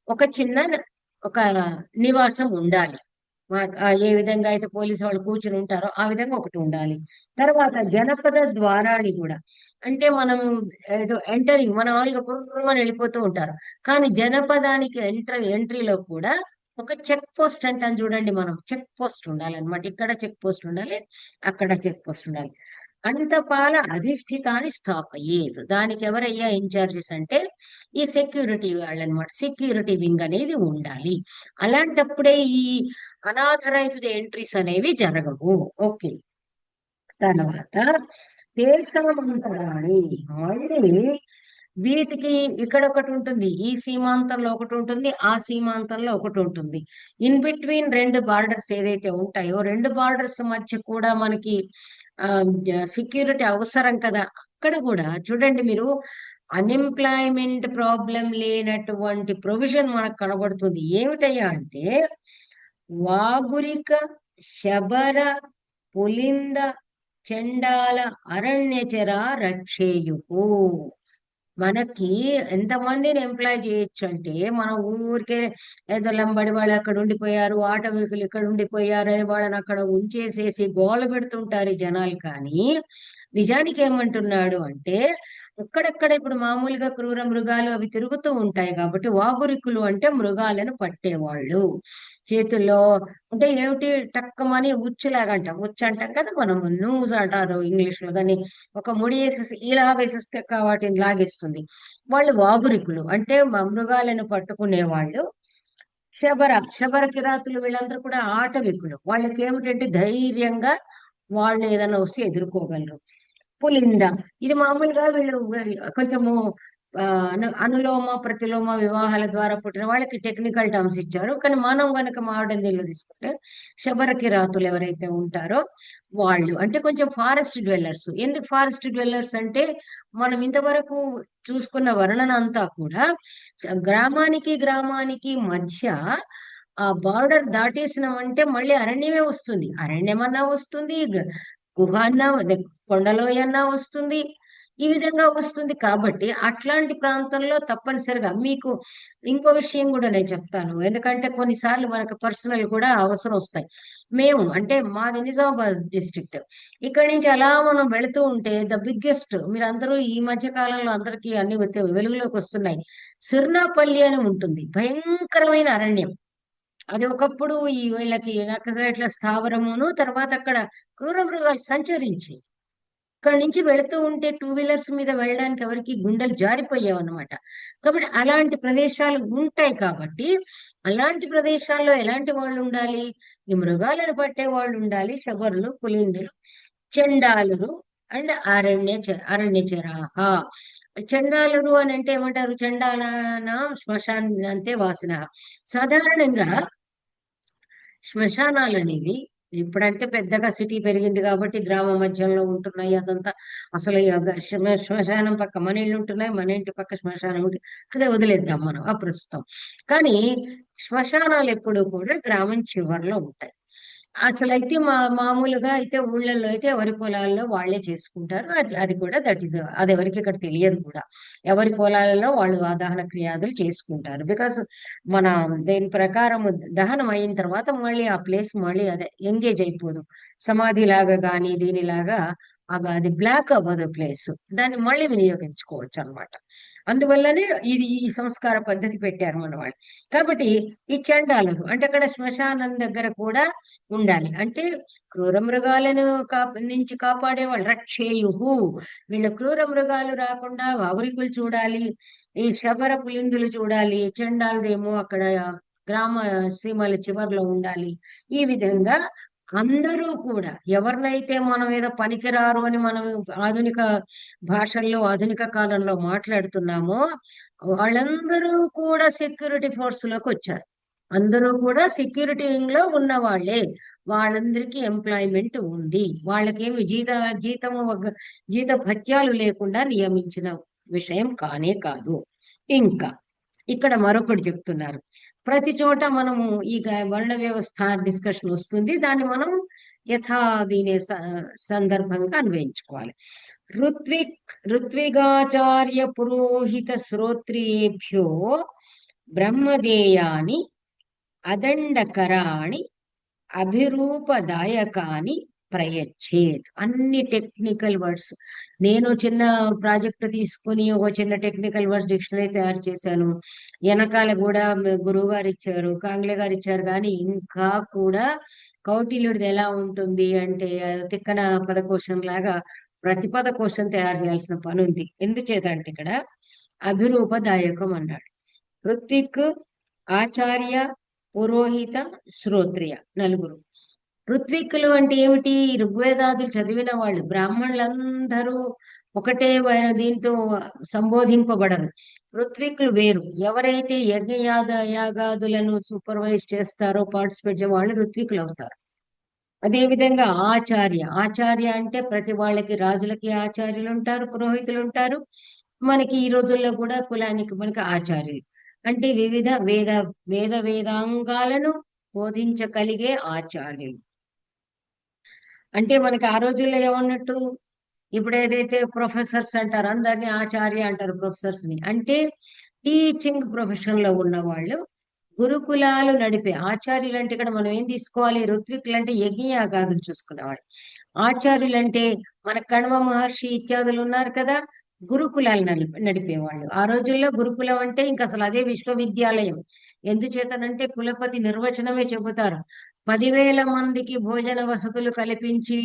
ఒక చిన్న ఒక నివాసం ఉండాలి. ఏ విధంగా అయితే పోలీసు వాళ్ళు కూర్చుని ఉంటారో ఆ విధంగా ఒకటి ఉండాలి. తర్వాత జనపద ద్వారాలు కూడా, అంటే మనం ఎంటరింగ్ మన వాళ్ళకి పూర్వం వెళ్ళిపోతూ ఉంటారు, కానీ జనపదానికి ఎంట్రీలో కూడా ఒక చెక్ పోస్ట్ అంటాం చూడండి, మనం చెక్ పోస్ట్ ఉండాలన్నమాట. ఇక్కడ చెక్ పోస్ట్ ఉండాలి, అక్కడ చెక్ పోస్ట్ ఉండాలి. అంతపాల అధిష్ఠితాన్ని స్థాపయేత్, దానికి ఎవరయ్యా ఇన్ఛార్జెస్ అంటే ఈ సెక్యూరిటీ వాళ్ళనమాట. సెక్యూరిటీ వింగ్ అనేది ఉండాలి. అలాంటప్పుడే ఈ అనాథరైజ్డ్ ఎంట్రీస్ అనేవి జరగవు. ఓకే. తర్వాత దేశమంతరాణి, మళ్ళీ వీటికి ఇక్కడ ఒకటి ఉంటుంది, ఈ సీమాంతంలో ఒకటి ఉంటుంది, ఆ సీమాంతంలో ఒకటి ఉంటుంది. ఇన్ బిట్వీన్ రెండు బార్డర్స్ ఏదైతే ఉంటాయో, రెండు బార్డర్స్ మధ్య కూడా మనకి సెక్యూరిటీ అవసరం కదా. అక్కడ కూడా చూడండి మీరు, అన్ఎంప్లాయ్మెంట్ ప్రాబ్లం లేనటువంటి ప్రొవిజన్ మనకు కనబడుతుంది. ఏమిటయ్యా అంటే వాగురిక, శబర, పులింద, చండాల, అరణ్యచర రక్షేయుకు. మనకి ఎంతమందిని ఎంప్లాయ్ చేయొచ్చు అంటే, మన ఊరికే ఏదో లంబడి వాళ్ళు అక్కడ ఉండిపోయారు, ఆటవికులు ఇక్కడ ఉండిపోయారు అని వాళ్ళని అక్కడ ఉంచేసేసి గోల పెడుతుంటారు ఈ జనాలు. కానీ నిజానికి ఏమంటున్నాడు అంటే, అక్కడక్కడ ఇప్పుడు మామూలుగా క్రూర మృగాలు అవి తిరుగుతూ ఉంటాయి కాబట్టి వాగురికులు అంటే మృగాలను పట్టేవాళ్ళు. చేతుల్లో అంటే ఏమిటి, టక్కమని ఉచ్చులాగా అంటాం, ఉచ్చు అంటాం కదా మనం, నూజ్ అంటారు ఇంగ్లీష్ లో. దాన్ని ఒక ముడి వేసేసి ఇలా వేసేస్తే వాటిని లాగేస్తుంది. వాళ్ళు వాగురికులు అంటే మృగాలను పట్టుకునే వాళ్ళు. శబర కిరాతులు వీళ్ళందరూ కూడా ఆటవికులు. వాళ్ళకి ఏమిటంటే ధైర్యంగా వాళ్ళు ఏదైనా వస్తే ఎదుర్కోగలరు. పులింద, ఇది మామూలుగా వీళ్ళు కొంచెము అనులోమ ప్రతిలోమ వివాహాల ద్వారా పుట్టిన వాళ్ళకి టెక్నికల్ టర్మ్స్ ఇచ్చారు. కానీ మనం గనక మోడర్న్ దీనిలో తీసుకుంటే శబరకి రాతులు ఎవరైతే ఉంటారో వాళ్ళు అంటే కొంచెం ఫారెస్ట్ డ్వెల్లర్స్. ఎందుకు ఫారెస్ట్ డ్వెల్లర్స్ అంటే, మనం ఇంతవరకు చూసుకున్న వర్ణన అంతా కూడా గ్రామానికి గ్రామానికి మధ్య ఆ బార్డర్ దాటేసినామంటే మళ్ళీ అరణ్యమే వస్తుంది. అరణ్యమన్నా వస్తుంది, గుహ అన్నా కొండలోయన్నా వస్తుంది, ఈ విధంగా వస్తుంది. కాబట్టి అట్లాంటి ప్రాంతంలో తప్పనిసరిగా మీకు ఇంకో విషయం కూడా నేను చెప్తాను, ఎందుకంటే కొన్నిసార్లు మనకు పర్సనల్ కూడా అవసరం వస్తాయి. మేము అంటే మాది నిజామాబాద్ డిస్ట్రిక్ట్. ఇక్కడి నుంచి అలా మనం వెళుతూ ఉంటే ద బిగ్గెస్ట్, మీరు అందరూ ఈ మధ్య కాలంలో అందరికీ అన్ని వెలుగులోకి వస్తున్నాయి, సిర్నాపల్లి అని ఉంటుంది, భయంకరమైన అరణ్యం. అది ఒకప్పుడు ఈ వీళ్ళకి నక్సలైట్ల స్థావరమును, తర్వాత అక్కడ క్రూర మృగాలు సంచరించి ఇక్కడి నుంచి వెళుతూ ఉంటే టూ వీలర్స్ మీద వెళ్ళడానికి ఎవరికి గుండెలు జారిపోయావన్నమాట. కాబట్టి అలాంటి ప్రదేశాలు ఉంటాయి. కాబట్టి అలాంటి ప్రదేశాల్లో ఎలాంటి వాళ్ళు ఉండాలి, ఈ మృగాలను పట్టే వాళ్ళు ఉండాలి, శబరులు, పులిందులు, చండాలురు అండ్ అరణ్యచరాహ. చండాలురు అని అంటే ఏమంటారు, చండాలన శ్మశానంతే వాసిన. సాధారణంగా శ్మశానాలు అనేవి ఇప్పుడంటే పెద్దగా సిటీ పెరిగింది కాబట్టి గ్రామ మధ్యంలో ఉంటున్నాయి. అదంతా అసలు ఈ శ్మశానం పక్క మన ఇళ్ళు ఉంటున్నాయి, మన ఇంటి పక్క శ్మశానం ఉంది, అదే వదిలేద్దాం మనం ప్రస్తుతం. కానీ శ్మశానాలు ఎప్పుడు కూడా గ్రామం చివరిలో ఉంటాయి. అసలు అయితే మామూలుగా అయితే ఊళ్ళల్లో అయితే ఎవరి పొలాల్లో వాళ్ళే చేసుకుంటారు. అది అది కూడా దట్ ఈస్, అది ఎవరికి ఇక్కడ తెలియదు కూడా. ఎవరి పొలాలలో వాళ్ళు ఆ దహన క్రియాదులు చేసుకుంటారు. బికాస్ మన దేని ప్రకారం దహనం అయిన తర్వాత మళ్ళీ ఆ ప్లేస్ మళ్ళీ అదే ఎంగేజ్ అయిపోదు, సమాధి లాగా కానీ దీనిలాగా అది బ్లాక్ అవ్వదు ప్లేస్, దాన్ని మళ్ళీ వినియోగించుకోవచ్చు అన్నమాట. అందువల్లనే ఇది ఈ సంస్కార పద్ధతి పెట్టారు మన వాళ్ళు. కాబట్టి ఈ చండాలకు అంటే అక్కడ శ్మశానం దగ్గర కూడా ఉండాలి. అంటే క్రూర మృగాలను నుంచి కాపాడే వాళ్ళు రక్షేయుహు, వీళ్ళ క్రూర మృగాలు రాకుండా వాగురికులు చూడాలి, ఈ శబర పులిందులు చూడాలి, చండాలుడేమో అక్కడ గ్రామ సీమల చివర్లో ఉండాలి. ఈ విధంగా అందరూ కూడా ఎవరినైతే మనం ఏదో పనికిరారు అని మనం ఆధునిక భాషల్లో ఆధునిక కాలంలో మాట్లాడుతున్నామో వాళ్ళందరూ కూడా సెక్యూరిటీ ఫోర్స్ లోకి వచ్చారు. అందరూ కూడా సెక్యూరిటీ వింగ్ లో ఉన్న వాళ్ళే. వాళ్ళందరికీ ఎంప్లాయ్మెంట్ ఉంది. వాళ్ళకేమి జీతము జీత భత్యాలు లేకుండా నియమించిన విషయం కానే కాదు. ఇంకా ఇక్కడ మరొకటి చెప్తున్నారు. ప్రతి చోట మనము ఈ వర్ణ వ్యవస్థ డిస్కషన్ వస్తుంది, దాన్ని మనం యథా దీని సందర్భంగా అన్వయించుకోవాలి. ఋత్విగాచార్య పురోహిత శ్రోత్రియేభ్యో బ్రహ్మదేయాని అదండకరాణి అభిరూపదాయకాని ప్రయచ్చేత్. అన్ని టెక్నికల్ వర్డ్స్. నేను చిన్న ప్రాజెక్ట్ తీసుకుని ఒక చిన్న టెక్నికల్ వర్డ్స్ డిక్షనరీ తయారు చేశాను. వెనకాల కూడా గురువు గారు ఇచ్చారు, కాంగ్లే గారు ఇచ్చారు. కానీ ఇంకా కూడా కౌటిల్యుడిది ఎలా ఉంటుంది అంటే తిక్కన పదకోశం లాగా ప్రతిపద కోశం తయారు చేయాల్సిన పని ఉంది. ఎందుచేతంటే ఇక్కడ అభిరూపదాయకం అన్నాడు. ఋత్విక్, ఆచార్య, పురోహిత, శ్రోత్రియ నలుగురు. ఋత్విక్కులు అంటే ఏమిటి? ఋగ్వేదాదులు చదివిన వాళ్ళు. బ్రాహ్మణులందరూ ఒకటే దీంతో సంబోధింపబడరు. ఋత్విక్కులు వేరు. ఎవరైతే యాగాదులను సూపర్వైజ్ చేస్తారో, పార్టిసిపేట్ చేసే వాళ్ళు ఋత్విక్కులు అవుతారు. అదేవిధంగా ఆచార్య. ఆచార్య అంటే ప్రతి వాళ్ళకి, రాజులకి ఆచార్యులు ఉంటారు, పురోహితులు ఉంటారు. మనకి ఈ రోజుల్లో కూడా కులానికి మనకి ఆచార్యులు అంటే వివిధ వేదాంగాలను బోధించగలిగే ఆచార్యులు. అంటే మనకి ఆ రోజుల్లో ఏమన్నట్టు, ఇప్పుడు ఏదైతే ప్రొఫెసర్స్ అంటారు, అందరినీ ఆచార్య అంటారు ప్రొఫెసర్స్ ని. అంటే టీచింగ్ ప్రొఫెషన్ లో ఉన్న వాళ్ళు, గురుకులాలు నడిపే ఆచార్యులు. అంటే ఇక్కడ మనం ఏం తీసుకోవాలి? ఋత్వికులు అంటే యజ్ఞయాగాదులు చూసుకునేవాళ్ళు. ఆచార్యులు అంటే మన కణవ మహర్షి ఇత్యాదులు ఉన్నారు కదా, గురుకులాలు నడిపేవాళ్ళు. ఆ రోజుల్లో గురుకులం అంటే ఇంకా అసలు అదే విశ్వవిద్యాలయం. ఎందుచేతనంటే కులపతి నిర్వచనమే చెబుతారు. 10,000 మందికి భోజన వసతులు కల్పించి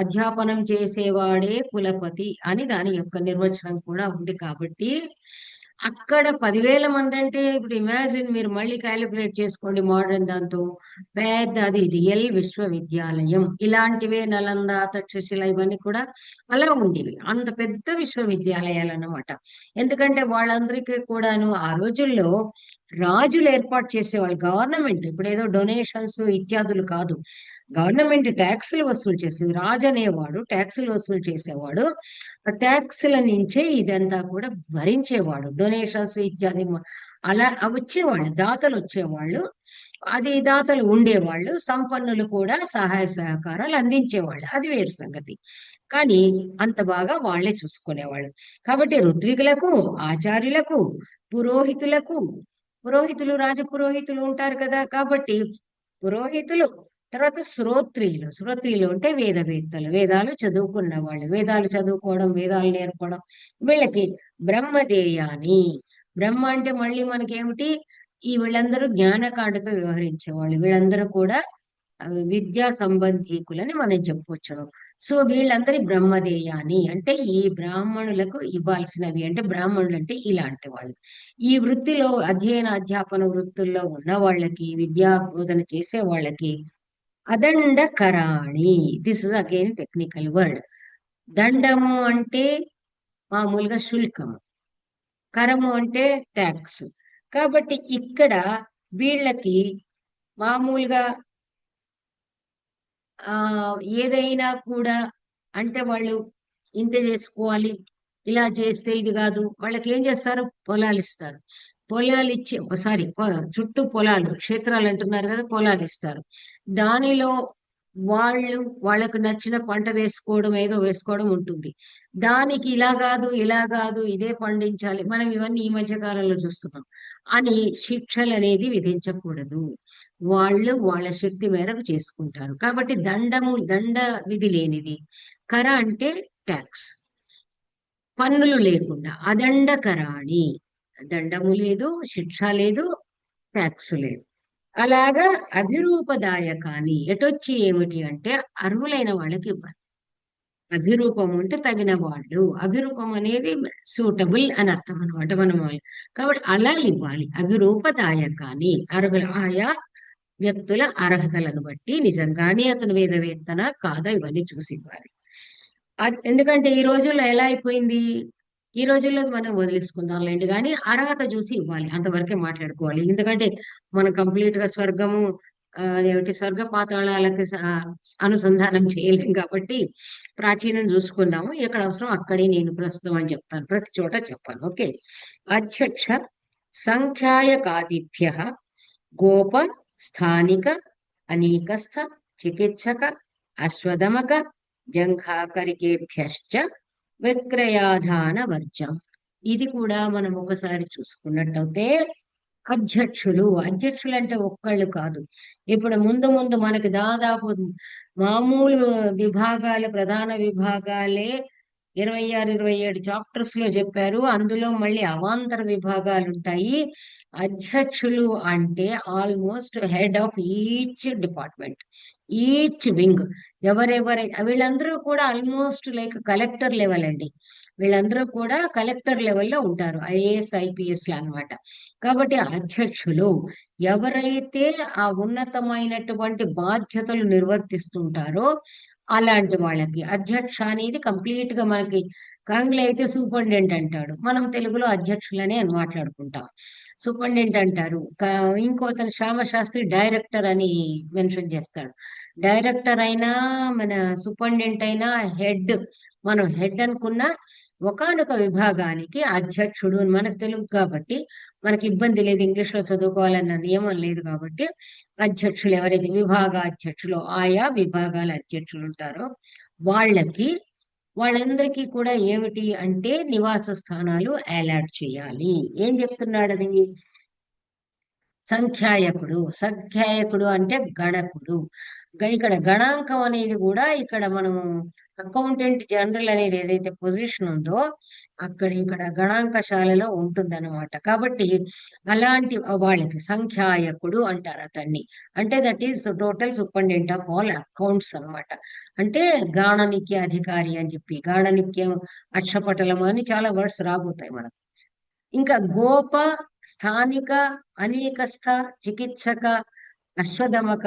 అధ్యాపనం చేసేవాడే కులపతి అని దాని యొక్క నిర్వచనం కూడా ఉంది. కాబట్టి అక్కడ 10,000 మంది అంటే ఇప్పుడు ఇమాజిన్, మీరు మళ్ళీ క్యాలిక్యులేట్ చేసుకోండి మోడర్న్ దాంతో. పెద్ద అది రియల్ విశ్వవిద్యాలయం. ఇలాంటివే నలంద, తక్షశిల ఇవన్నీ కూడా అలా ఉండేవి. అంత పెద్ద విశ్వవిద్యాలయాలు అన్నమాట. ఎందుకంటే వాళ్ళందరికీ కూడాను ఆ రోజుల్లో రాజులు ఏర్పాటు చేసేవాళ్ళు. గవర్నమెంట్ ఇప్పుడు ఏదో డొనేషన్స్ ఇత్యాదులు కాదు. గవర్నమెంట్ ట్యాక్సులు వసూలు చేసేది. రాజు అనేవాడు ట్యాక్సులు వసూలు చేసేవాడు. ఆ ట్యాక్సుల నుంచే ఇదంతా కూడా భరించేవాడు. డొనేషన్స్ ఇత్యాది అలా వచ్చేవాళ్ళు, దాతలు వచ్చేవాళ్ళు. అది దాతలు ఉండేవాళ్ళు, సంపన్నులు కూడా సహాయ సహకారాలు అందించేవాళ్ళు. అది వేరు సంగతి. కానీ అంత బాగా వాళ్ళే చూసుకునేవాళ్ళు. కాబట్టి ఋత్వికులకు, ఆచార్యులకు, పురోహితులకు, పురోహితులు రాజపురోహితులు ఉంటారు కదా, కాబట్టి పురోహితులు, తర్వాత శ్రోత్రియులు. శ్రోత్రియులు అంటే వేదవేత్తలు, వేదాలు చదువుకున్న వాళ్ళు. వేదాలు చదువుకోవడం, వేదాలు నేర్పడం. వీళ్ళకి బ్రహ్మదేయాని. బ్రహ్మ అంటే మళ్ళీ మనకేమిటి? వీళ్ళందరూ జ్ఞానకాండతో వ్యవహరించేవాళ్ళు. వీళ్ళందరూ కూడా విద్యా సంబంధీకులని మనం చెప్పొచ్చును. సో వీళ్ళందరి బ్రహ్మదేయాని అంటే ఈ బ్రాహ్మణులకు ఇవ్వాల్సినవి. అంటే బ్రాహ్మణులు అంటే ఇలాంటి వాళ్ళు. ఈ వృత్తిలో అధ్యాపన వృత్తుల్లో ఉన్న వాళ్ళకి, విద్యా బోధన చేసే వాళ్ళకి అదండకరాణి. This is again technical word. దండము అంటే మామూలుగా శుల్కము, కరము అంటే ట్యాక్స్. కాబట్టి ఇక్కడ వీళ్ళకి మామూలుగా ఏదైనా కూడా అంటే వాళ్ళు ఇంత చేసుకోవాలి, ఇలా చేస్తే ఇది కాదు. వాళ్ళకి ఏం చేస్తారు? పొలాలు ఇస్తారు. పొలాలు ఇచ్చి సారీ చుట్టూ పొలాలు, క్షేత్రాలు అంటున్నారు కదా, పొలాలు ఇస్తారు. దానిలో వాళ్ళు వాళ్ళకు నచ్చిన పంట వేసుకోవడం ఏదో వేసుకోవడం ఉంటుంది. దానికి ఇలా కాదు ఇలా కాదు ఇదే పండించాలి, మనం ఇవన్నీ ఈ మధ్య కాలంలో చూస్తున్నాం అని శిక్షలు అనేది విధించకూడదు. వాళ్ళు వాళ్ళ శక్తి మేరకు చేసుకుంటారు. కాబట్టి దండ విధి లేనిది. కర అంటే ట్యాక్స్, పన్నులు లేకుండా అదండకరాణి. దండము లేదు, శిక్ష లేదు, ట్యాక్స్ లేదు. అలాగా అభిరూపదాయకాన్ని ఎటొచ్చి ఏమిటి అంటే అర్హులైన వాళ్ళకి ఇవ్వాలి. అభిరూపం అంటే తగిన వాళ్ళు, అభిరూపం అనేది సూటబుల్ అని అర్థం అనమాట మనం కాబట్టి అలా ఇవ్వాలి. అభిరూపదాయకాన్ని అర్హుల ఆయా వ్యక్తుల అర్హతలను బట్టి నిజంగానే అతను వేదవేత్తన కాదా ఇవన్నీ చూసి ఇవ్వాలి. ఎందుకంటే ఈ రోజుల్లో ఎలా అయిపోయింది, ఈ రోజుల్లో మనం వదిలేసుకుందాంలేండి కానీ అర్హత చూసి ఇవ్వాలి, అంతవరకే మాట్లాడుకోవాలి. ఎందుకంటే మనం కంప్లీట్ గా స్వర్గము అదేమిటి స్వర్గ పాతాళాలకి అనుసంధానం చేయలేం కాబట్టి ప్రాచీనం చూసుకుందాము. ఎక్కడ అవసరం అక్కడే నేను ప్రస్తుతం అని చెప్తాను, ప్రతి చోట చెప్పాను. ఓకే. అధ్యక్ష సంఖ్యాయకాదిభ్య గోప స్థానిక అనేకస్థ చికిత్సక అశ్వదమక జంఘాకరికేభ్యశ్చ విక్రయాధాన వర్జం. ఇది కూడా మనం ఒకసారి చూసుకున్నట్టయితే అధ్యక్షులు అంటే ఒక్కళ్ళు కాదు. ఇప్పుడు ముందు ముందు మనకి దాదాపు మామూలు విభాగాలు, ప్రధాన విభాగాలే 26, 27 చాప్టర్స్ లో చెప్పారు. అందులో మళ్ళీ అవాంతర విభాగాలు ఉంటాయి. అధ్యక్షులు అంటే almost head of each department, each wing. వీళ్ళందరూ కూడా ఆల్మోస్ట్ లైక్ కలెక్టర్ లెవెల్ అండి. వీళ్ళందరూ కూడా కలెక్టర్ లెవెల్లో ఉంటారు, ఐఏఎస్ ఐపీఎస్ అన్నమాట. కాబట్టి అధ్యక్షులు ఎవరైతే ఆ ఉన్నతమైనటువంటి బాధ్యతలు నిర్వర్తిస్తుంటారో అలాంటి వాళ్ళకి అధ్యక్ష అనేది కంప్లీట్ గా మనకి ఆంగ్ల అయితే సూపరింటెండెంట్ అంటాడు, మనం తెలుగులో అధ్యక్షులనే అని మాట్లాడుకుంటాం. సూపరింటెండెంట్ అంటారు. ఇంకోతను శ్యామశాస్త్రి డైరెక్టర్ అని మెన్షన్ చేస్తాడు. డైరెక్టర్ అయినా మన సూపరింటెండెంట్ అయినా హెడ్, మనం హెడ్ అనుకున్న ఒకానొక విభాగానికి అధ్యక్షుడు అని మనకు తెలుగు కాబట్టి మనకి ఇబ్బంది లేదు, ఇంగ్లీష్ లో చదువుకోవాలన్న నియమం లేదు కాబట్టి అధ్యక్షులు ఎవరైతే విభాగ అధ్యక్షులు ఆయా విభాగాల అధ్యక్షులు ఉంటారో వాళ్ళందరికీ కూడా ఏమిటి అంటే నివాస స్థానాలు అలాట్ చేయాలి. ఏం చెప్తున్నాడు అది? సంఖ్యాయకుడు అంటే గణకుడు. ఇక్కడ గణాంకం అనేది కూడా ఇక్కడ మనము అకౌంటెంట్ జనరల్ అనేది ఏదైతే పొజిషన్ ఉందో ఇక్కడ గణాంకశాలలో ఉంటుందన్నమాట. కాబట్టి అలాంటి వాళ్ళకి సంఖ్యాయకుడు అంటారు అతన్ని. అంటే that is total superintendent of all accounts అన్నమాట. అంటే గాణనిక్య అధికారి అని చెప్పి, గాణనిక్యం, అక్షపటలం అని చాలా వర్డ్స్ రాబోతాయి మనకు. ఇంకా గోప, స్థానిక, అనేకస్థ, చికిత్సక, అశ్వదమక.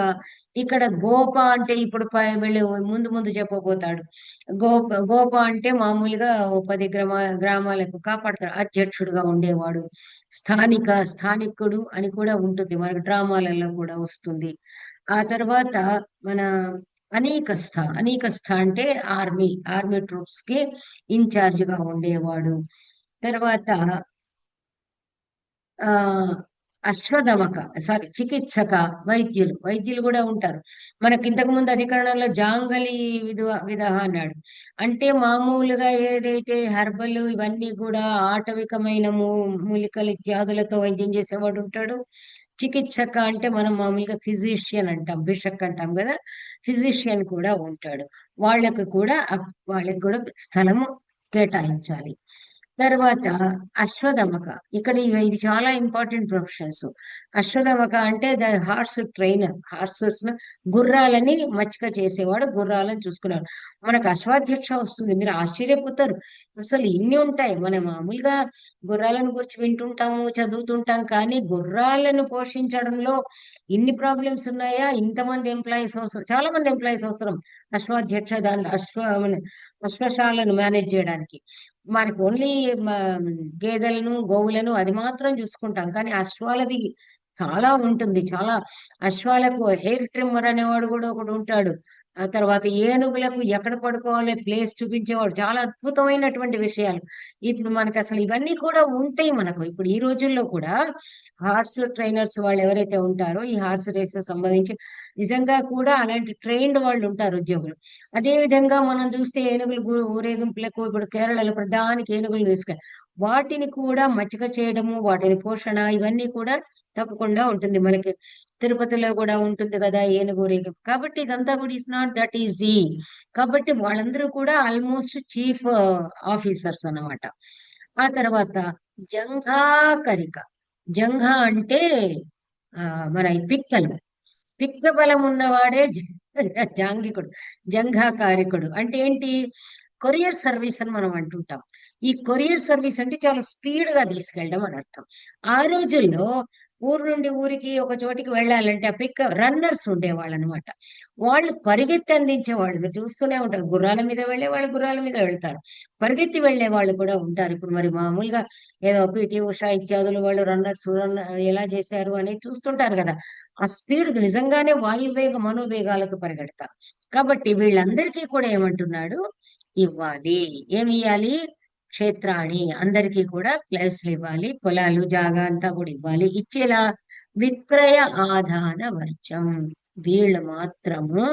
ఇక్కడ గోప అంటే ఇప్పుడు వీళ్ళు ముందు ముందు చెప్పబోతాడు. గోప అంటే మామూలుగా 10 గ్రామాలకు కాపాడతాడు, అధ్యక్షుడుగా ఉండేవాడు. స్థానికుడు అని కూడా ఉంటుంది, మనకు డ్రామాలలో కూడా వస్తుంది. ఆ తర్వాత మన అనేకస్థ అంటే ఆర్మీ ట్రూప్స్ కి ఇన్ఛార్జ్ గా ఉండేవాడు. తర్వాత ఆ అశ్వదమక చికిత్సక, వైద్యులు కూడా ఉంటారు. మనకి ఇంతకు ముందు అధికరణంలో జాంగలి విధ అన్నాడు. అంటే మామూలుగా ఏదైతే హెర్బల్ ఇవన్నీ కూడా ఆటవికమైన మూలికలు ఇత్యాదులతో వైద్యం చేసేవాడు ఉంటాడు. చికిత్సక అంటే మనం మామూలుగా ఫిజిషియన్ అంటాం, బిషక్ అంటాం కదా, ఫిజిషియన్ కూడా ఉంటాడు. వాళ్ళకి కూడా స్థలము కేటాయించాలి. తర్వాత అశ్వదమక, ఇక్కడ ఇది చాలా ఇంపార్టెంట్ ప్రొఫెషన్స్. అశ్వదమక అంటే ద హార్స్ ట్రైనర్, హార్సెస్ గుర్రాలని మచ్చిక చేసేవాడు, గుర్రాలను చూసుకున్నాడు. మనకు అశ్వాధ్యక్ష వస్తుంది, మీరు ఆశ్చర్యపోతారు, అసలు ఇన్ని ఉంటాయి. మనం మామూలుగా గుర్రాలను గురించి వింటుంటాము, చదువుతుంటాం, కానీ గుర్రాలను పోషించడంలో ఇన్ని ప్రాబ్లమ్స్ ఉన్నాయా? ఇంతమంది ఎంప్లాయీస్ అవసరం, చాలా మంది ఎంప్లాయీస్ అవసరం అశ్వాధ్యక్ష దాంట్లో అశ్వశాలను మేనేజ్ చేయడానికి. మనకు ఓన్లీ గేదెలను, గోవులను అది మాత్రం చూసుకుంటాం, కానీ అశ్వాలది చాలా ఉంటుంది. చాలా అశ్వాలకు హెయిర్ ట్రిమ్మర్ అనేవాడు కూడా ఒకడు ఉంటాడు, ఆ తర్వాత ఏనుగులకు ఎక్కడ పడుకోవాలి ప్లేస్ చూపించేవాడు. చాలా అద్భుతమైనటువంటి విషయాలు. ఇప్పుడు మనకు అసలు ఇవన్నీ కూడా ఉంటాయి మనకు. ఇప్పుడు ఈ రోజుల్లో కూడా హార్స్ ట్రైనర్స్ వాళ్ళు ఎవరైతే ఉంటారో ఈ హార్స్ రేసెస్ సంబంధించి నిజంగా కూడా అలాంటి ట్రైన్డ్ వాళ్ళు ఉంటారు ఉద్యోగులు. అదే విధంగా మనం చూస్తే ఏనుగులు ఊరేగింపులకు ఇప్పుడు కేరళలో ప్రధానికి ఏనుగులు తీసుకెళ్ళి వాటిని కూడా మచ్చిక చేయడము, వాటిని పోషణ ఇవన్నీ కూడా తప్పకుండా ఉంటుంది మనకి. తిరుపతిలో కూడా ఉంటుంది కదా ఏనుగు ఊరేగింపు. కాబట్టి ఇదంతా కూడా ఇస్ నాట్ దట్ ఈజీ. కాబట్టి వాళ్ళందరూ కూడా ఆల్మోస్ట్ చీఫ్ ఆఫీసర్స్ అన్నమాట. ఆ తర్వాత జంఘా కరిక. జంఘా అంటే ఆ మన ఈ పిక్కలు. పిక్క బలం ఉన్నవాడే జాంగికుడు, జంఘాకారికుడు. అంటే ఏంటి? కొరియర్ సర్వీస్ అని మనం అంటుంటాం. ఈ కొరియర్ సర్వీస్ అంటే చాలా స్పీడ్ గా తీసుకెళ్ళడం అని అర్థం. ఆ రోజుల్లో ఊరు నుండి ఊరికి ఒక చోటికి వెళ్ళాలంటే ఆ పిక్క రన్నర్స్ ఉండేవాళ్ళు అనమాట. వాళ్ళు పరిగెత్తి అందించేవాళ్ళు. మీరు చూస్తూనే ఉంటారు. గుర్రాల మీద వెళ్ళే వాళ్ళు గుర్రాల మీద వెళ్తారు. పరిగెత్తి వెళ్ళే వాళ్ళు కూడా ఉంటారు. ఇప్పుడు మరి మామూలుగా ఏదో పిటి ఉషా ఇత్యాదులు వాళ్ళు రన్నర్స్ ఎలా చేశారు అనేది చూస్తుంటారు కదా. ఆ స్పీడ్ నిజంగానే వాయువేగ మనోవేగాలతో పరిగెడతారు. కాబట్టి వీళ్ళందరికీ కూడా ఏమంటున్నాడు? ఇవ్వాలి. ఏమి ఇవ్వాలి? క్షేత్రాణి. అందరికీ కూడా ప్లేస్లు ఇవ్వాలి. పొలాలు జాగా అంతా కూడా ఇవ్వాలి. ఇచ్చేలా విక్రయ ఆదాన వర్జం. వీళ్ళు మాత్రము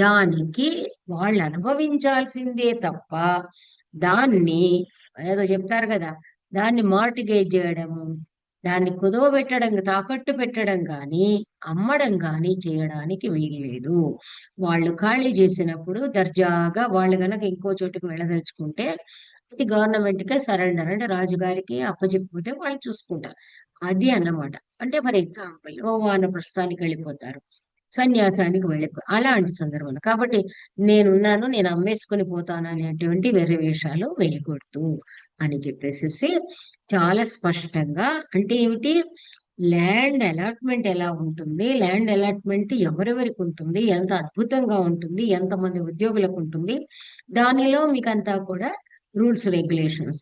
దానికి వాళ్ళు అనుభవించాల్సిందే తప్ప దాన్ని ఏదో చెప్తారు కదా, దాన్ని మార్టిగేజ్ చేయడము, దాన్ని కుదవబెట్టడం, తాకట్టు పెట్టడం కానీ అమ్మడం కానీ చేయడానికి వీల్లేదు. వాళ్ళు ఖాళీ చేసినప్పుడు దర్జాగా వాళ్ళు గనక ఇంకో చోటుకు వెళ్ళదలుచుకుంటే అది గవర్నమెంట్ కే సరెండర్, అంటే రాజుగారికి అప్పచెప్పిపోతే వాళ్ళు చూసుకుంటారు. అది అన్నమాట. అంటే ఫర్ ఎగ్జాంపుల్ ఓ వానప్రస్థానికి వెళ్ళిపోతారు, సన్యాసానికి వెళ్ళిపో అలాంటి సందర్భంలో. కాబట్టి నేనున్నాను, నేను అమ్మేసుకొని పోతాను అనేటువంటి వెర్రి వేషాలు వేయకూడదు అని చెప్పేసి చాలా స్పష్టంగా. అంటే ఏమిటి? ల్యాండ్ అలాట్మెంట్ ఎలా ఉంటుంది, ల్యాండ్ అలాట్మెంట్ ఎవరెవరికి ఉంటుంది, ఎంత అద్భుతంగా ఉంటుంది, ఎంతమంది ఉద్యోగులకు ఉంటుంది, దానిలో మీకంతా కూడా రూల్స్ రెగ్యులేషన్స్.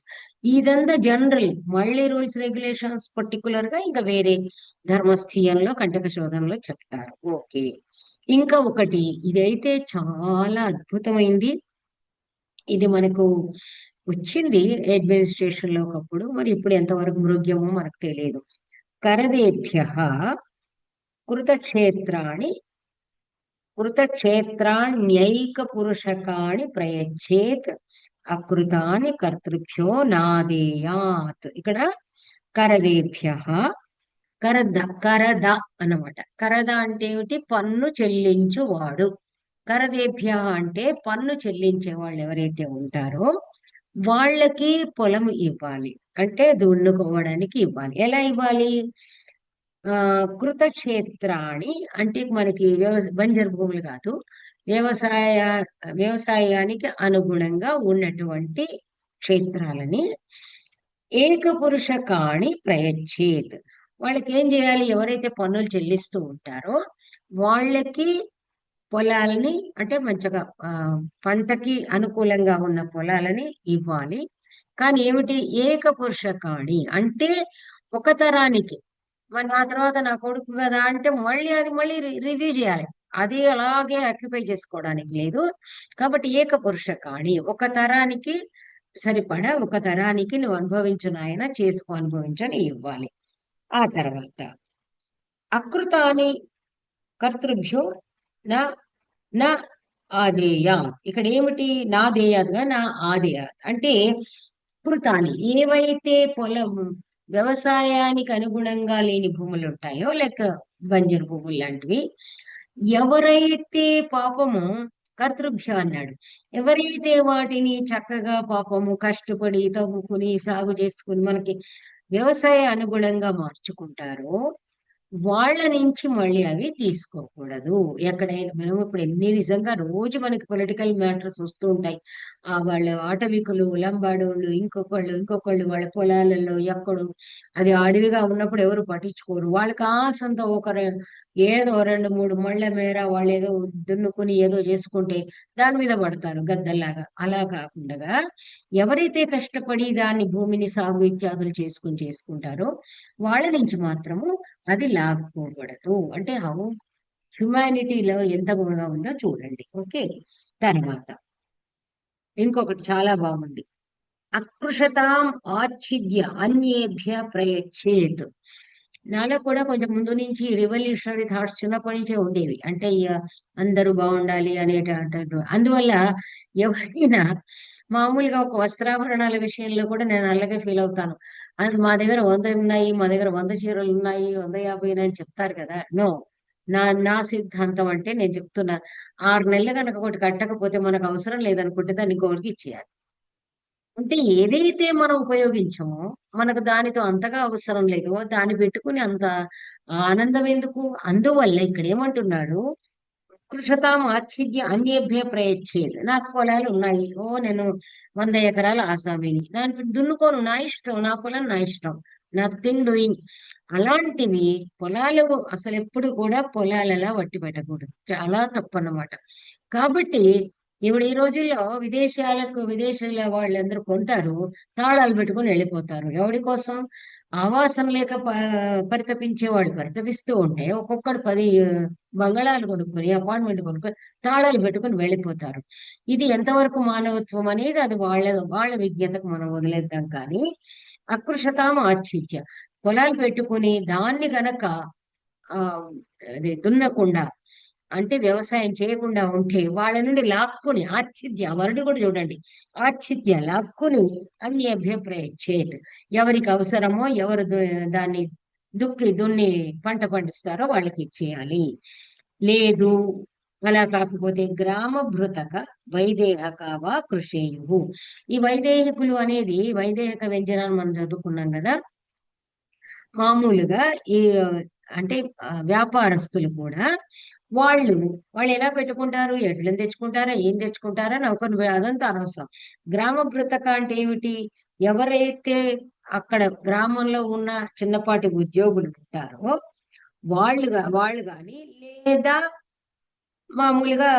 ఇదంతా జనరల్. మళ్ళీ రూల్స్ రెగ్యులేషన్స్ పర్టికులర్ గా ఇంకా వేరే ధర్మస్థీయంలో కంటక శోధనలో చెప్తారు. ఓకే. ఇంకా ఒకటి ఇదైతే చాలా అద్భుతమైంది. ఇది మనకు వచ్చింది అడ్మినిస్ట్రేషన్ లో ఒకప్పుడు, మరి ఇప్పుడు ఎంతవరకు మృగ్యమో మనకు తెలియదు. కరదేభ్య కృతక్షేత్రాణి కృతక్షేత్రాణ్యైక పురుషకాణి ప్రయచ్చేత్ అకృతాని కర్తృభ్యో నాదేయాత్. ఇక్కడ కరదేభ్య, కరద అన్నమాట. కరద అంటే ఏమిటి? పన్ను చెల్లించువాడు. కరదేభ్య అంటే పన్ను చెల్లించే వాళ్ళు ఎవరైతే ఉంటారో వాళ్ళకి పొలం ఇవ్వాలి. అంటే దున్నుకోవడానికి ఇవ్వాలి. ఎలా ఇవ్వాలి? ఆ కృతక్షేత్రాన్ని అంటే మనకి బంజరు భూములు కాదు, వ్యవసాయ వ్యవసాయానికి అనుగుణంగా ఉన్నటువంటి క్షేత్రాలని ఏకపురుష కాణి ప్రయచ్చేత్. వాళ్ళకి ఏం చేయాలి? ఎవరైతే పన్నులు చెల్లిస్తూ ఉంటారో వాళ్ళకి పొలాలని, అంటే మంచిగా పంటకి అనుకూలంగా ఉన్న పొలాలని ఇవ్వాలి. కానీ ఏమిటి? ఏకపురుష కాణి అంటే ఒక తరానికి. మరి నా తర్వాత నా కొడుకు కదా అంటే మళ్ళీ అది మళ్ళీ రివ్యూ చేయాలి. అది అలాగే ఆక్యుపై చేసుకోవడానికి లేదు. కాబట్టి ఏకపురుష కాణి ఒక తరానికి సరిపడా, ఒక తరానికి నువ్వు అనుభవించు నాయన, చేసుకో అనుభవించని ఇవ్వాలి. ఆ తర్వాత అకృతాని కర్తృభ్యో నా నా ఆదేయాత్. ఇక్కడ ఏమిటి? నాదేయాత్గా నా ఆదేయాత్ అంటే కృతాన్ని ఏవైతే పొలం వ్యవసాయానికి అనుగుణంగా లేని భూములు ఉంటాయో, లేక బంజరు భూములు లాంటివి, ఎవరైతే పాపము కర్తృభ్య అన్నాడు, ఎవరైతే వాటిని చక్కగా పాపము కష్టపడి తవ్వుకుని సాగు చేసుకుని మనకి వ్యవసాయ అనుగుణంగా మార్చుకుంటారో వాళ్ళ నుంచి మళ్ళీ అవి తీసుకోకూడదు. ఎక్కడైనా మనం ఇప్పుడు ఎన్ని నిజంగా రోజు మనకి పొలిటికల్ మ్యాటర్స్ వస్తూ ఉంటాయి. వాళ్ళు ఆటవికులు, లంబాడోళ్ళు, ఇంకొకళ్ళు వాళ్ళ పొలాలలో ఎక్కడు అది అడవిగా ఉన్నప్పుడు ఎవరు పట్టించుకోరు. వాళ్ళకి ఆసంత ఏదో 2-3 మళ్ళ మేర వాళ్ళు ఏదో దున్నుకుని ఏదో చేసుకుంటే దాని మీద పడతారు గద్దల్లాగా. అలా కాకుండా ఎవరైతే కష్టపడి దాన్ని భూమిని సాగు ఇత్యాదులు చేసుకుంటారో వాళ్ళ నుంచి మాత్రము అది లాక్కోకూడదు. అంటే హ్యుమానిటీలో ఎంత గుణంగా ఉందో చూడండి. ఓకే. తర్వాత ఇంకొకటి చాలా బాగుంది. అకృషతాం ఆచ్ఛిద్య అన్యేభ్య ప్రయచ్చేత్. నాలో కూడా కొంచెం ముందు నుంచి రివల్యూషనరీ థాట్స్ చిన్నప్పటి నుంచే ఉండేవి. అంటే అందరూ బాగుండాలి అందువల్ల ఎవరైనా మామూలుగా ఒక వస్త్రాభరణాల విషయంలో కూడా నేను అలాగే ఫీల్ అవుతాను. మా దగ్గర 100 ఉన్నాయి, మా దగ్గర 100 చీరలు ఉన్నాయి, 150 అని చెప్తారు కదా. నో, నా నా సిద్ధాంతం అంటే నేను చెప్తున్నా, 6 నెలలు కనుక ఒకటి కట్టకపోతే మనకు అవసరం లేదనుకుంటే దాన్ని ఇంకొకరికి ఇచ్చేయాలి. అంటే ఏదైతే మనం ఉపయోగించామో మనకు దానితో అంతగా అవసరం లేదు, దాన్ని పెట్టుకుని అంత ఆనందం ఎందుకు? అందువల్ల ఇక్కడ ఏమంటున్నాడు, కృషతాం ఆచ్ఛిద్య అన్యేభ్య ప్రయచ్చేది. నాకు పొలాలు ఉన్నాయి, నేను 100 ఎకరాల ఆసామిని, దాని దున్నుకోను, నా ఇష్టం, నా పొలం నా ఇష్టం, నథింగ్ డూయింగ్. అలాంటివి పొలాలు అసలు ఎప్పుడు కూడా పొలాలలా వట్టి పెట్టకూడదు, చాలా తప్పు అన్నమాట. కాబట్టి ఇప్పుడు ఈ రోజుల్లో విదేశాల వాళ్ళందరూ కొంటారు, తాళాలు పెట్టుకుని వెళ్ళిపోతారు. ఎవరి కోసం? ఆవాసం లేక పరితపించే వాళ్ళు పరితపిస్తూ ఉంటే ఒక్కొక్కడు 10 బంగళాలు కొనుక్కొని, అపార్ట్మెంట్ కొనుక్కొని తాళాలు పెట్టుకుని వెళ్ళిపోతారు. ఇది ఎంతవరకు మానవత్వం అనేది అది వాళ్ళ వాళ్ళ విజ్ఞతకు మనం వదిలేద్దాం. కానీ అకృషతాం ఆచ్ఛిద్య, పొలాలు పెట్టుకుని దాన్ని గనక ఆ అది దున్నకుండా, అంటే వ్యవసాయం చేయకుండా ఉంటే వాళ్ళ నుండి లాక్కుని, ఆచ్ఛిద్య వరడు కూడా చూడండి, ఆచ్ఛిద్య లాక్కుని అన్ని అభ్యప్రయచ్చేత్, ఎవరికి అవసరమో ఎవరు దాన్ని దున్ని పంట పండిస్తారో వాళ్ళకి ఇచ్చేయాలి. లేదు అలా కాకపోతే గ్రామభృతక వైదేహక వా కృషేయు. ఈ వైదేహికులు అనేది వైదేహిక వ్యంజనాలు మనం చదువుకున్నాం కదా. మామూలుగా ఈ అంటే వ్యాపారస్తులు కూడా వాళ్ళు వాళ్ళు ఎలా పెట్టుకుంటారు, ఎడ్లను తెచ్చుకుంటారా, ఏం తెచ్చుకుంటారా, నౌకరు అదంతా అనవసరం. గ్రామ భృతక అంటే ఏమిటి? ఎవరైతే అక్కడ గ్రామంలో ఉన్న చిన్నపాటి ఉద్యోగులు ఉంటారో వాళ్ళు కానీ, లేదా మామూలుగా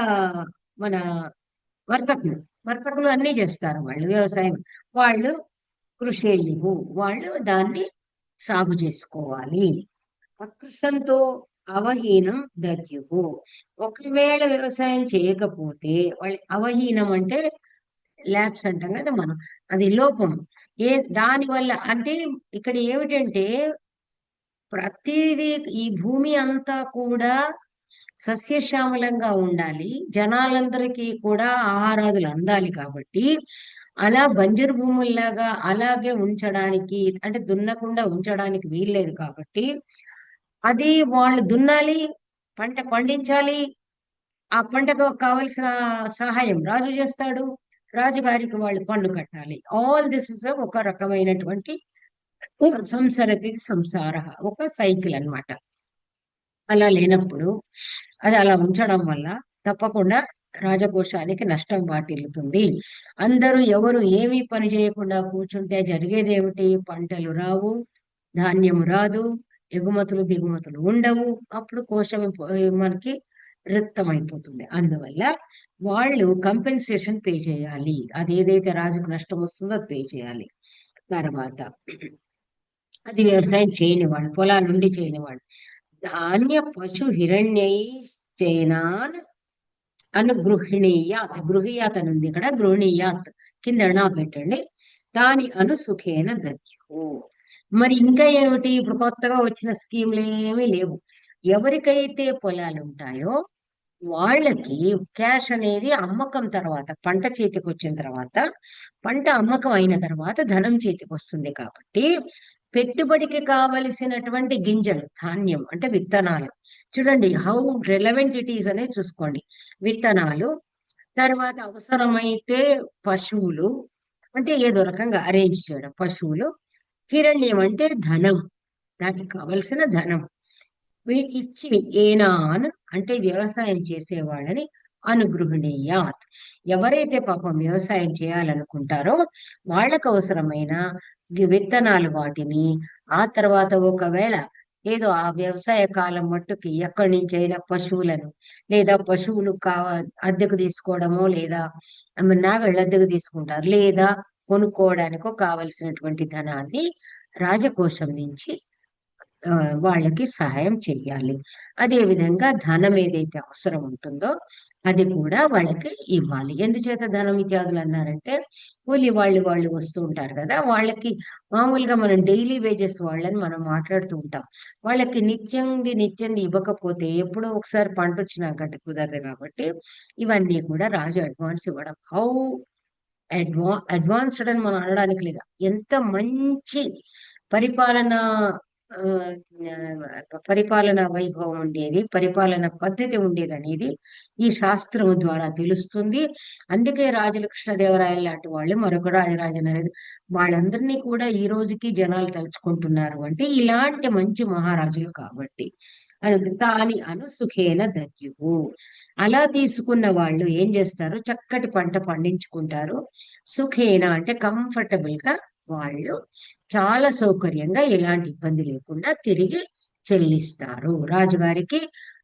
మన వర్తకులు వర్తకులు అన్నీ చేస్తారు, వాళ్ళు వ్యవసాయం, వాళ్ళు కృషేయువు, వాళ్ళు దాన్ని సాగు చేసుకోవాలి. అకృషంతో అవహీనం దద్యువు. ఒకవేళ వ్యవసాయం చేయకపోతే వాళ్ళ అవహీనం అంటే ల్యాబ్స్ అంటాం కదా మనం, అది లోపం. దాని వల్ల అంటే ఇక్కడ ఏమిటంటే ప్రతిదీ ఈ భూమి అంతా కూడా సస్యశ్యామలంగా ఉండాలి, జనాలందరికీ కూడా ఆహారాదులు అందాలి. కాబట్టి అలా బంజరు భూముల్లాగా అలాగే ఉంచడానికి, అంటే దున్నకుండా ఉంచడానికి వీల్లేదు. కాబట్టి అది వాళ్ళు దున్నాలి, పంట పండించాలి, ఆ పంటకు కావలసిన సహాయం రాజు చేస్తాడు, రాజుగారికి వాళ్ళు పన్ను కట్టాలి. ఆల్ దిస్ ఇస్ ఒక రకమైనటువంటి సంసరతి సంసార, ఒక సైకిల్ అన్నమాట. అలా లేనప్పుడు అది అలా ఉంచడం వల్ల తప్పకుండా రాజకోశానికి నష్టం వాటిల్లుతుంది. అందరూ ఎవరు ఏమీ పని చేయకుండా కూర్చుంటే జరిగేది ఏమిటి? పంటలు రావు, ధాన్యము రాదు, ఎగుమతులు దిగుమతులు ఉండవు, అప్పుడు కోశం మనకి రిక్తమైపోతుంది. అందువల్ల వాళ్ళు కంపెన్సేషన్ పే చేయాలి, అదేదైతే రాజుకు నష్టం వస్తుందో అది పే చేయాలి. తర్వాత అది వ్యవసాయం చేయని వాళ్ళు, పొలాల నుండి చేయని వాళ్ళు, ధాన్య పశు హిరణ్యై చైనాన్ అనుగృహిణీయాత్. గృహీయాత్ అని ఉంది ఇక్కడ, గృహిణీయాత్ కింద నా పెట్టండి. దాని సుఖేన దద్యు. మరి ఇంకా ఏమిటి? ఇప్పుడు కొత్తగా వచ్చిన స్కీమ్లు ఏమీ లేవు. ఎవరికైతే పొలాలు ఉంటాయో వాళ్ళకి క్యాష్ అనేది అమ్మకం తర్వాత, పంట చేతికి వచ్చిన తర్వాత, పంట అమ్మకం అయిన తర్వాత ధనం చేతికి వస్తుంది. కాబట్టి పెట్టుబడికి కావలసినటువంటి గింజలు, ధాన్యం అంటే విత్తనాలు, చూడండి హౌ రెలవెంట్ ఇట్ ఈస్ అనేది చూసుకోండి. విత్తనాలు, తర్వాత అవసరమైతే పశువులు, అంటే ఏదో రకంగా అరేంజ్ చేయడం, పశువులు, హిరణ్యం అంటే ధనం, దానికి కావలసిన ధనం ఇచ్చి, ఏనాన్ అంటే వ్యవసాయం చేసేవాళ్ళని అనుగృహణీయాత్, ఎవరైతే పాపం వ్యవసాయం చేయాలనుకుంటారో వాళ్ళకు అవసరమైన విత్తనాలు వాటిని, ఆ తర్వాత ఒకవేళ ఏదో ఆ వ్యవసాయ కాలం మట్టుకి ఎక్కడి నుంచి అయినా పశువులను, లేదా పశువులు అద్దెకు తీసుకోవడమో, లేదా నాగళ్ళు అద్దెకు తీసుకుంటారు, లేదా కొనుక్కోవడానికో కావలసినటువంటి ధనాన్ని రాజకోశం నుంచి ఆ, వాళ్ళకి సహాయం చెయ్యాలి. అదే విధంగా ధనం ఏదైతే అవసరం ఉంటుందో అది కూడా వాళ్ళకి ఇవ్వాలి. ఎందుచేత ధనం ఇత్యాదులు అన్నారంటే కూలి వాళ్ళు వస్తూ ఉంటారు కదా, వాళ్ళకి మామూలుగా మనం డైలీ వేజెస్ వాళ్ళని మనం మాట్లాడుతూ ఉంటాం. వాళ్ళకి నిత్యంది ఇవ్వకపోతే ఎప్పుడో ఒకసారి పంట వచ్చినాకంటే కుదరదు కాబట్టి ఇవన్నీ కూడా రాజు అడ్వాన్స్ ఇవ్వడం. అడ్వాన్స్డ్ అని మనం అనడానికి లేదా, ఎంత మంచి పరిపాలన, ఆ, పరిపాలన వైభవం ఉండేది, పరిపాలన పద్ధతి ఉండేది అనేది ఈ శాస్త్రము ద్వారా తెలుస్తుంది. అందుకే రాజుల కృష్ణదేవరాయలు లాంటి వాళ్ళు, మరొక రాజరాజన్ అనేది, వాళ్ళందరినీ కూడా ఈ రోజుకి జనాలు తలుచుకుంటున్నారు అంటే ఇలాంటి మంచి మహారాజులు కాబట్టి. తాని అను సుఖేన దద్యువు. అలా తీసుకున్న వాళ్ళు ఏం చేస్తారు, చక్కటి పంట పండించుకుంటారు. సుఖేన అంటే కంఫర్టబుల్ గా వాళ్ళు చాలా సౌకర్యంగా ఎలాంటి ఇబ్బంది లేకుండా తిరిగి చెల్లిస్తారు. రాజుగారికి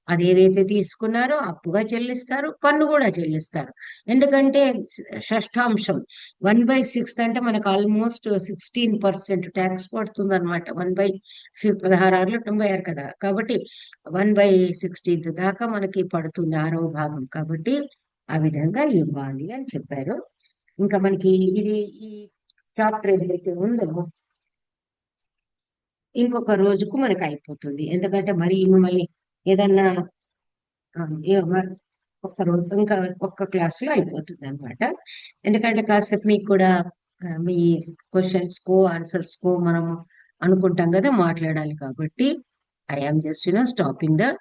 అదేదైతే తీసుకున్నారో అప్పుగా చెల్లిస్తారు, పన్ను కూడా చెల్లిస్తారు. ఎందుకంటే షష్టాంశం 1/6 అంటే మనకు ఆల్మోస్ట్ 16% ట్యాక్స్ పడుతుంది అనమాట. 16 96 కదా, కాబట్టి 1/16 దాకా మనకి పడుతుంది, 6వ భాగం కాబట్టి ఆ విధంగా ఇవ్వాలి అని చెప్పారు. ఇంకా మనకి ఇది ఈ చాప్టర్ ఏదైతే ఉందో ఇంకొక రోజుకు మనకి అయిపోతుంది. ఎందుకంటే మరి మళ్ళీ ఏదన్నా ఆ, ఒక్క రోజు ఇంకా ఒక్క క్లాస్ లో అయిపోతుంది అనమాట. ఎందుకంటే కాసేపు మీకు కూడా మీ క్వశ్చన్స్ కో ఆన్సర్స్ కో మనం అనుకుంటాం కదా మాట్లాడాలి కాబట్టి I am just stopping the